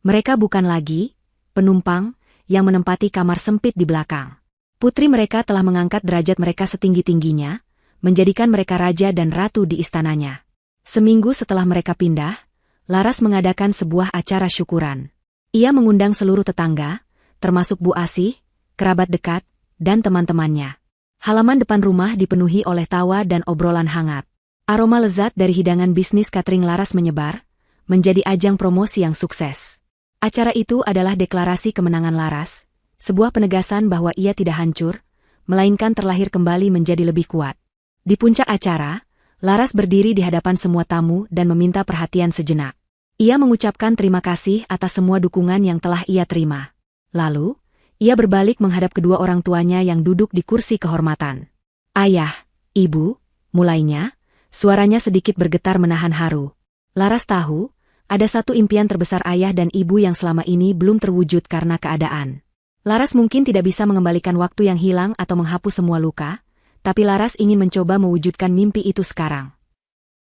Mereka bukan lagi penumpang yang menempati kamar sempit di belakang. Putri mereka telah mengangkat derajat mereka setinggi-tingginya, menjadikan mereka raja dan ratu di istananya. Seminggu setelah mereka pindah, Laras mengadakan sebuah acara syukuran. Ia mengundang seluruh tetangga, termasuk Bu Asih, kerabat dekat, dan teman-temannya. Halaman depan rumah dipenuhi oleh tawa dan obrolan hangat. Aroma lezat dari hidangan bisnis catering Laras menyebar, menjadi ajang promosi yang sukses. Acara itu adalah deklarasi kemenangan Laras, sebuah penegasan bahwa ia tidak hancur, melainkan terlahir kembali menjadi lebih kuat. Di puncak acara, Laras berdiri di hadapan semua tamu dan meminta perhatian sejenak. Ia mengucapkan terima kasih atas semua dukungan yang telah ia terima. Lalu, ia berbalik menghadap kedua orang tuanya yang duduk di kursi kehormatan. Ayah, Ibu, mulainya, suaranya sedikit bergetar menahan haru. Laras tahu, ada satu impian terbesar ayah dan ibu yang selama ini belum terwujud karena keadaan. Laras mungkin tidak bisa mengembalikan waktu yang hilang atau menghapus semua luka, tapi Laras ingin mencoba mewujudkan mimpi itu sekarang.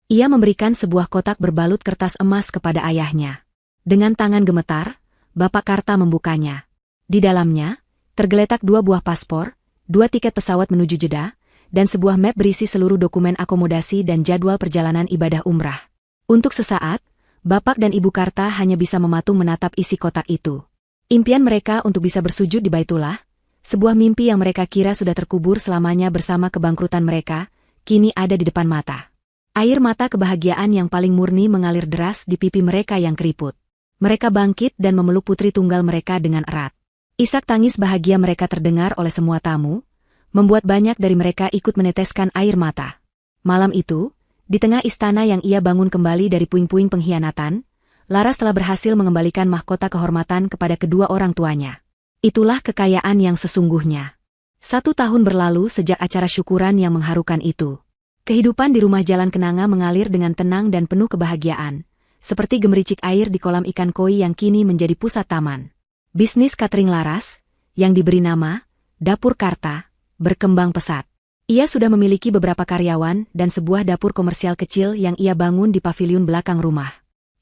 Ia memberikan sebuah kotak berbalut kertas emas kepada ayahnya. Dengan tangan gemetar, Bapak Karta membukanya. Di dalamnya, tergeletak 2 buah paspor, 2 tiket pesawat menuju Jeddah, dan sebuah map berisi seluruh dokumen akomodasi dan jadwal perjalanan ibadah umrah. Untuk sesaat, Bapak dan Ibu Karta hanya bisa mematung menatap isi kotak itu. Impian mereka untuk bisa bersujud di Baitullah, sebuah mimpi yang mereka kira sudah terkubur selamanya bersama kebangkrutan mereka, kini ada di depan mata. Air mata kebahagiaan yang paling murni mengalir deras di pipi mereka yang keriput. Mereka bangkit dan memeluk putri tunggal mereka dengan erat. Isak tangis bahagia mereka terdengar oleh semua tamu, membuat banyak dari mereka ikut meneteskan air mata. Malam itu, di tengah istana yang ia bangun kembali dari puing-puing pengkhianatan, Laras telah berhasil mengembalikan mahkota kehormatan kepada kedua orang tuanya. Itulah kekayaan yang sesungguhnya. 1 tahun berlalu sejak acara syukuran yang mengharukan itu. Kehidupan di rumah Jalan Kenanga mengalir dengan tenang dan penuh kebahagiaan, seperti gemericik air di kolam ikan koi yang kini menjadi pusat taman. Bisnis catering Laras, yang diberi nama Dapur Karta, berkembang pesat. Ia sudah memiliki beberapa karyawan dan sebuah dapur komersial kecil yang ia bangun di paviliun belakang rumah.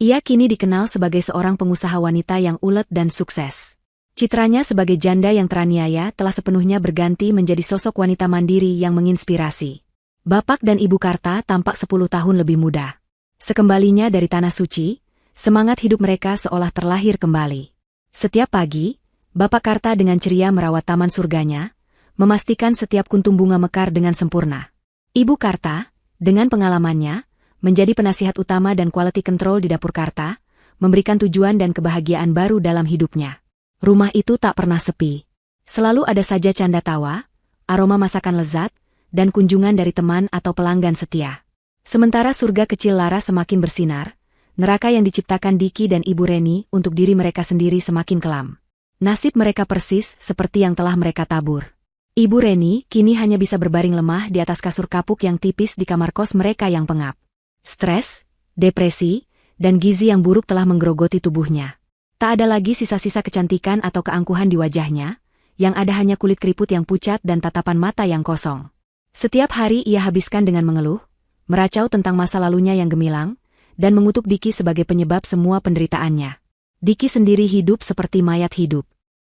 Ia kini dikenal sebagai seorang pengusaha wanita yang ulet dan sukses. Citranya sebagai janda yang teraniaya telah sepenuhnya berganti menjadi sosok wanita mandiri yang menginspirasi. Bapak dan Ibu Karta tampak 10 tahun lebih muda. Sekembalinya dari Tanah Suci, semangat hidup mereka seolah terlahir kembali. Setiap pagi, Bapak Karta dengan ceria merawat taman surganya, memastikan setiap kuntum bunga mekar dengan sempurna. Ibu Karta, dengan pengalamannya, menjadi penasihat utama dan quality control di Dapur Karta, memberikan tujuan dan kebahagiaan baru dalam hidupnya. Rumah itu tak pernah sepi. Selalu ada saja canda tawa, aroma masakan lezat, dan kunjungan dari teman atau pelanggan setia. Sementara surga kecil Laras semakin bersinar, neraka yang diciptakan Diki dan Ibu Reni untuk diri mereka sendiri semakin kelam. Nasib mereka persis seperti yang telah mereka tabur. Ibu Reni kini hanya bisa berbaring lemah di atas kasur kapuk yang tipis di kamar kos mereka yang pengap. Stres, depresi, dan gizi yang buruk telah menggerogoti tubuhnya. Tak ada lagi sisa-sisa kecantikan atau keangkuhan di wajahnya, yang ada hanya kulit keriput yang pucat dan tatapan mata yang kosong. Setiap hari ia habiskan dengan mengeluh, meracau tentang masa lalunya yang gemilang, dan mengutuk Diki sebagai penyebab semua penderitaannya. Diki sendiri hidup seperti mayat hidup.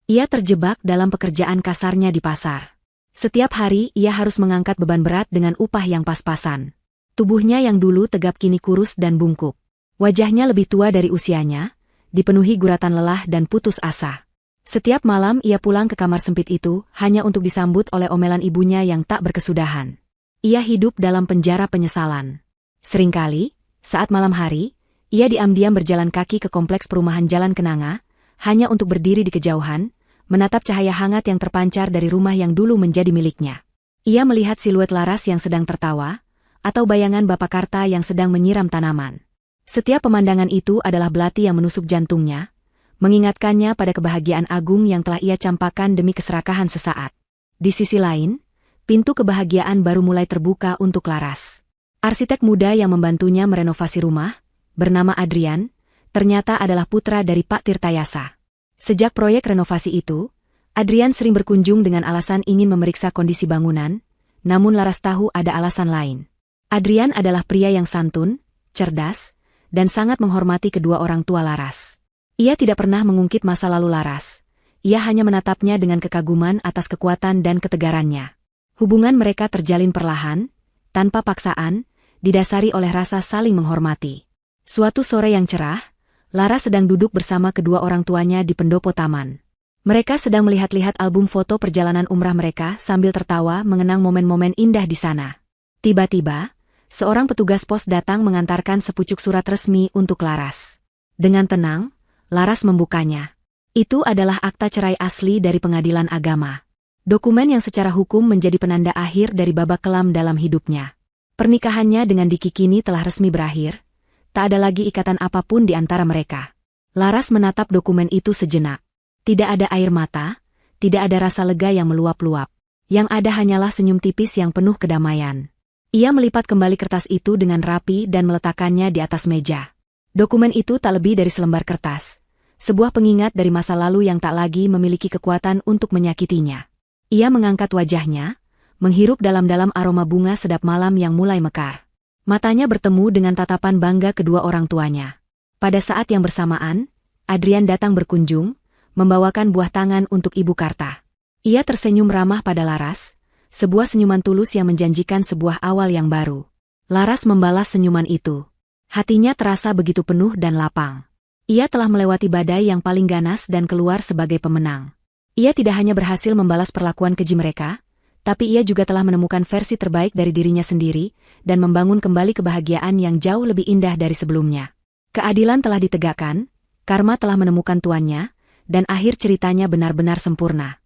Ia terjebak dalam pekerjaan kasarnya di pasar. Setiap hari ia harus mengangkat beban berat dengan upah yang pas-pasan. Tubuhnya yang dulu tegap kini kurus dan bungkuk. Wajahnya lebih tua dari usianya, dipenuhi guratan lelah dan putus asa. Setiap malam ia pulang ke kamar sempit itu hanya untuk disambut oleh omelan ibunya yang tak berkesudahan. Ia hidup dalam penjara penyesalan. Seringkali, saat malam hari, ia diam-diam berjalan kaki ke kompleks perumahan Jalan Kenanga, hanya untuk berdiri di kejauhan, menatap cahaya hangat yang terpancar dari rumah yang dulu menjadi miliknya. Ia melihat siluet Laras yang sedang tertawa, atau bayangan Bapak Karta yang sedang menyiram tanaman. Setiap pemandangan itu adalah belati yang menusuk jantungnya, mengingatkannya pada kebahagiaan agung yang telah ia campakkan demi keserakahan sesaat. Di sisi lain, pintu kebahagiaan baru mulai terbuka untuk Laras. Arsitek muda yang membantunya merenovasi rumah, bernama Adrian, ternyata adalah putra dari Pak Tirtayasa. Sejak proyek renovasi itu, Adrian sering berkunjung dengan alasan ingin memeriksa kondisi bangunan, namun Laras tahu ada alasan lain. Adrian adalah pria yang santun, cerdas, dan sangat menghormati kedua orang tua Laras. Ia tidak pernah mengungkit masa lalu Laras. Ia hanya menatapnya dengan kekaguman atas kekuatan dan ketegarannya. Hubungan mereka terjalin perlahan, tanpa paksaan, didasari oleh rasa saling menghormati. Suatu sore yang cerah, Laras sedang duduk bersama kedua orang tuanya di pendopo taman. Mereka sedang melihat-lihat album foto perjalanan umrah mereka sambil tertawa mengenang momen-momen indah di sana. Tiba-tiba, seorang petugas pos datang mengantarkan sepucuk surat resmi untuk Laras. Dengan tenang, Laras membukanya. Itu adalah akta cerai asli dari pengadilan agama. Dokumen yang secara hukum menjadi penanda akhir dari babak kelam dalam hidupnya. Pernikahannya dengan Diki kini telah resmi berakhir, tak ada lagi ikatan apapun di antara mereka. Laras menatap dokumen itu sejenak. Tidak ada air mata, tidak ada rasa lega yang meluap-luap. Yang ada hanyalah senyum tipis yang penuh kedamaian. Ia melipat kembali kertas itu dengan rapi dan meletakkannya di atas meja. Dokumen itu tak lebih dari selembar kertas, sebuah pengingat dari masa lalu yang tak lagi memiliki kekuatan untuk menyakitinya. Ia mengangkat wajahnya, menghirup dalam-dalam aroma bunga sedap malam yang mulai mekar. Matanya bertemu dengan tatapan bangga kedua orang tuanya. Pada saat yang bersamaan, Adrian datang berkunjung, membawakan buah tangan untuk Ibu Karta. Ia tersenyum ramah pada Laras, sebuah senyuman tulus yang menjanjikan sebuah awal yang baru. Laras membalas senyuman itu. Hatinya terasa begitu penuh dan lapang. Ia telah melewati badai yang paling ganas dan keluar sebagai pemenang. Ia tidak hanya berhasil membalas perlakuan keji mereka, tapi ia juga telah menemukan versi terbaik dari dirinya sendiri dan membangun kembali kebahagiaan yang jauh lebih indah dari sebelumnya. Keadilan telah ditegakkan, karma telah menemukan tuannya, dan akhir ceritanya benar-benar sempurna.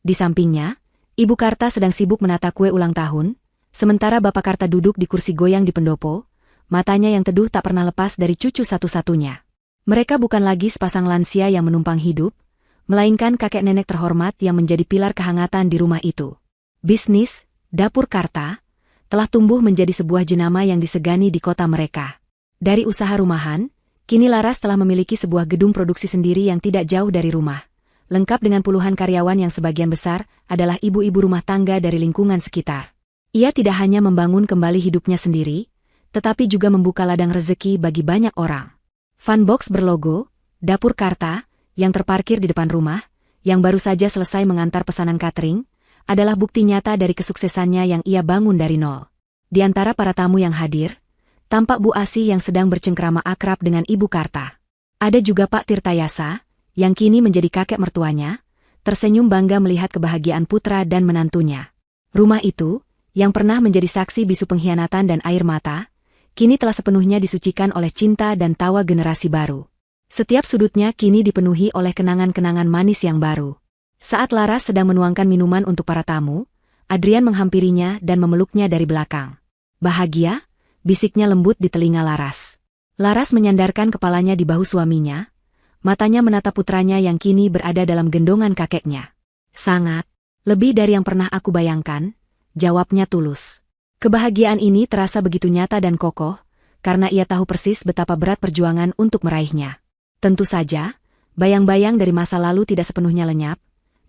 Di sampingnya, Ibu Karta sedang sibuk menata kue ulang tahun, sementara Bapak Karta duduk di kursi goyang di pendopo, matanya yang teduh tak pernah lepas dari cucu satu-satunya. Mereka bukan lagi sepasang lansia yang menumpang hidup, melainkan kakek nenek terhormat yang menjadi pilar kehangatan di rumah itu. Bisnis, dapur Karta, telah tumbuh menjadi sebuah jenama yang disegani di kota mereka. Dari usaha rumahan, kini Laras telah memiliki sebuah gedung produksi sendiri yang tidak jauh dari rumah, lengkap dengan puluhan karyawan yang sebagian besar adalah ibu-ibu rumah tangga dari lingkungan sekitar. Ia tidak hanya membangun kembali hidupnya sendiri, tetapi juga membuka ladang rezeki bagi banyak orang. Funbox berlogo, Dapur Karta, yang terparkir di depan rumah, yang baru saja selesai mengantar pesanan catering, adalah bukti nyata dari kesuksesannya yang ia bangun dari nol. Di antara para tamu yang hadir, tampak Bu Asih yang sedang bercengkrama akrab dengan Ibu Karta. Ada juga Pak Tirtayasa, yang kini menjadi kakek mertuanya, tersenyum bangga melihat kebahagiaan putra dan menantunya. Rumah itu, yang pernah menjadi saksi bisu pengkhianatan dan air mata, kini telah sepenuhnya disucikan oleh cinta dan tawa generasi baru. Setiap sudutnya kini dipenuhi oleh kenangan-kenangan manis yang baru. Saat Laras sedang menuangkan minuman untuk para tamu, Adrian menghampirinya dan memeluknya dari belakang. Bahagia? Bisiknya lembut di telinga Laras. Laras menyandarkan kepalanya di bahu suaminya, matanya menatap putranya yang kini berada dalam gendongan kakeknya. Sangat, lebih dari yang pernah aku bayangkan, jawabnya tulus. Kebahagiaan ini terasa begitu nyata dan kokoh, karena ia tahu persis betapa berat perjuangan untuk meraihnya. Tentu saja, bayang-bayang dari masa lalu tidak sepenuhnya lenyap,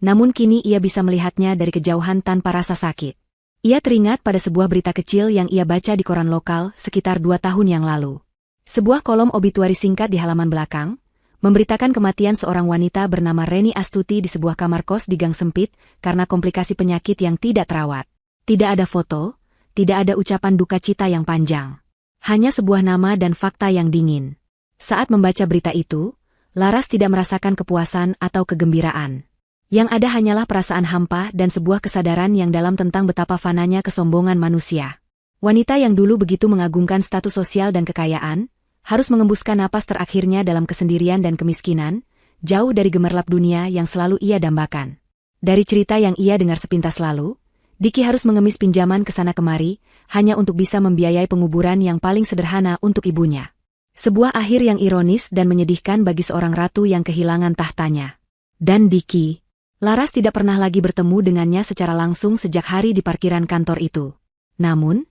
namun kini ia bisa melihatnya dari kejauhan tanpa rasa sakit. Ia teringat pada sebuah berita kecil yang ia baca di koran lokal sekitar 2 tahun yang lalu. Sebuah kolom obituari singkat di halaman belakang, memberitakan kematian seorang wanita bernama Reni Astuti di sebuah kamar kos di gang sempit karena komplikasi penyakit yang tidak terawat. Tidak ada foto, tidak ada ucapan duka cita yang panjang. Hanya sebuah nama dan fakta yang dingin. Saat membaca berita itu, Laras tidak merasakan kepuasan atau kegembiraan. Yang ada hanyalah perasaan hampa dan sebuah kesadaran yang dalam tentang betapa fananya kesombongan manusia. Wanita yang dulu begitu mengagungkan status sosial dan kekayaan, harus mengembuskan napas terakhirnya dalam kesendirian dan kemiskinan, jauh dari gemerlap dunia yang selalu ia dambakan. Dari cerita yang ia dengar sepintas lalu, Diki harus mengemis pinjaman ke sana kemari, hanya untuk bisa membiayai penguburan yang paling sederhana untuk ibunya. Sebuah akhir yang ironis dan menyedihkan bagi seorang ratu yang kehilangan tahtanya. Dan Diki, Laras tidak pernah lagi bertemu dengannya secara langsung sejak hari di parkiran kantor itu. Namun,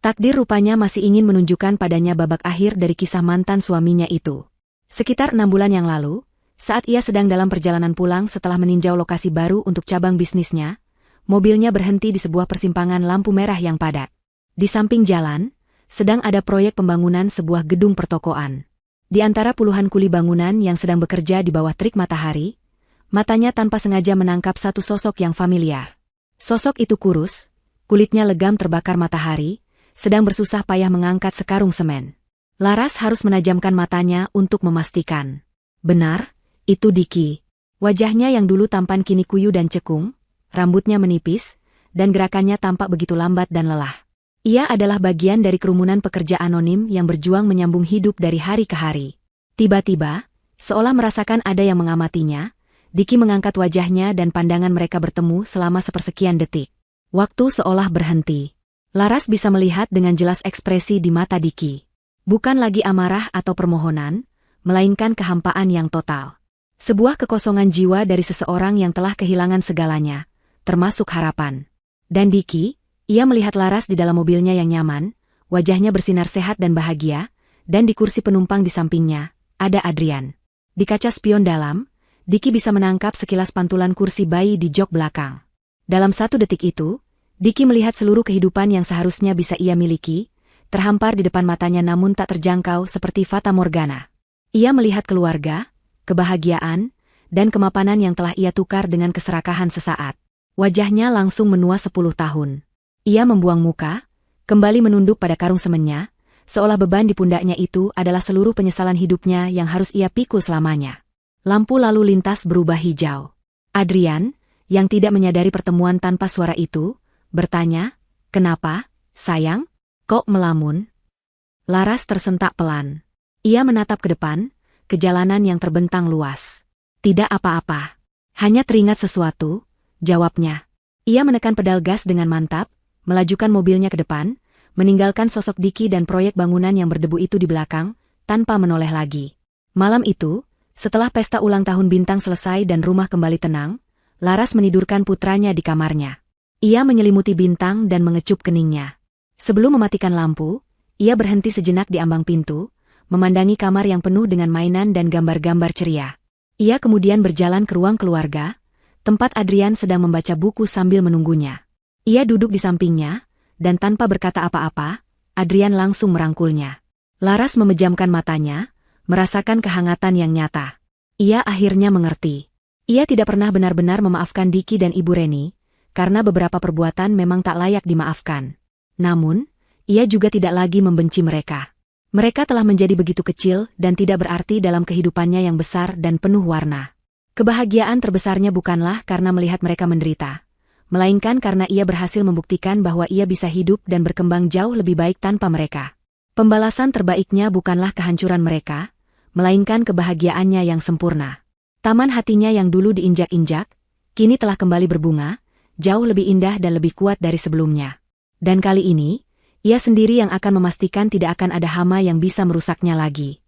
takdir rupanya masih ingin menunjukkan padanya babak akhir dari kisah mantan suaminya itu. Sekitar 6 bulan yang lalu, saat ia sedang dalam perjalanan pulang setelah meninjau lokasi baru untuk cabang bisnisnya, mobilnya berhenti di sebuah persimpangan lampu merah yang padat. Di samping jalan, sedang ada proyek pembangunan sebuah gedung pertokoan. Di antara puluhan kuli bangunan yang sedang bekerja di bawah terik matahari, matanya tanpa sengaja menangkap satu sosok yang familiar. Sosok itu kurus, kulitnya legam terbakar matahari, sedang bersusah payah mengangkat sekarung semen. Laras harus menajamkan matanya untuk memastikan. Benar, itu Diki. Wajahnya yang dulu tampan kini kuyu dan cekung, rambutnya menipis, dan gerakannya tampak begitu lambat dan lelah. Ia adalah bagian dari kerumunan pekerja anonim yang berjuang menyambung hidup dari hari ke hari. Tiba-tiba, seolah merasakan ada yang mengamatinya, Diki mengangkat wajahnya dan pandangan mereka bertemu selama sepersekian detik. Waktu seolah berhenti. Laras bisa melihat dengan jelas ekspresi di mata Diki. Bukan lagi amarah atau permohonan, melainkan kehampaan yang total. Sebuah kekosongan jiwa dari seseorang yang telah kehilangan segalanya, termasuk harapan. Dan Diki, ia melihat Laras di dalam mobilnya yang nyaman, wajahnya bersinar sehat dan bahagia, dan di kursi penumpang di sampingnya, ada Adrian. Di kaca spion dalam, Diki bisa menangkap sekilas pantulan kursi bayi di jok belakang. Dalam 1 detik itu, Diki melihat seluruh kehidupan yang seharusnya bisa ia miliki, terhampar di depan matanya namun tak terjangkau seperti fata morgana. Ia melihat keluarga, kebahagiaan, dan kemapanan yang telah ia tukar dengan keserakahan sesaat. Wajahnya langsung menua 10 tahun. Ia membuang muka, kembali menunduk pada karung semennya, seolah beban di pundaknya itu adalah seluruh penyesalan hidupnya yang harus ia pikul selamanya. Lampu lalu lintas berubah hijau. Adrian, yang tidak menyadari pertemuan tanpa suara itu, bertanya, "Kenapa, sayang? Kok melamun?" Laras tersentak pelan. Ia menatap ke depan, ke jalanan yang terbentang luas. "Tidak apa-apa. Hanya teringat sesuatu," jawabnya. Ia menekan pedal gas dengan mantap, melajukan mobilnya ke depan, meninggalkan sosok Diki dan proyek bangunan yang berdebu itu di belakang, tanpa menoleh lagi. Malam itu, setelah pesta ulang tahun bintang selesai dan rumah kembali tenang, Laras menidurkan putranya di kamarnya. Ia menyelimuti bintang dan mengecup keningnya. Sebelum mematikan lampu, ia berhenti sejenak di ambang pintu, memandangi kamar yang penuh dengan mainan dan gambar-gambar ceria. Ia kemudian berjalan ke ruang keluarga, tempat Adrian sedang membaca buku sambil menunggunya. Ia duduk di sampingnya, dan tanpa berkata apa-apa, Adrian langsung merangkulnya. Laras memejamkan matanya, merasakan kehangatan yang nyata. Ia akhirnya mengerti. Ia tidak pernah benar-benar memaafkan Diki dan Ibu Reni, karena beberapa perbuatan memang tak layak dimaafkan. Namun, ia juga tidak lagi membenci mereka. Mereka telah menjadi begitu kecil dan tidak berarti dalam kehidupannya yang besar dan penuh warna. Kebahagiaan terbesarnya bukanlah karena melihat mereka menderita, melainkan karena ia berhasil membuktikan bahwa ia bisa hidup dan berkembang jauh lebih baik tanpa mereka. Pembalasan terbaiknya bukanlah kehancuran mereka, melainkan kebahagiaannya yang sempurna. Taman hatinya yang dulu diinjak-injak, kini telah kembali berbunga, jauh lebih indah dan lebih kuat dari sebelumnya. Dan kali ini, ia sendiri yang akan memastikan tidak akan ada hama yang bisa merusaknya lagi.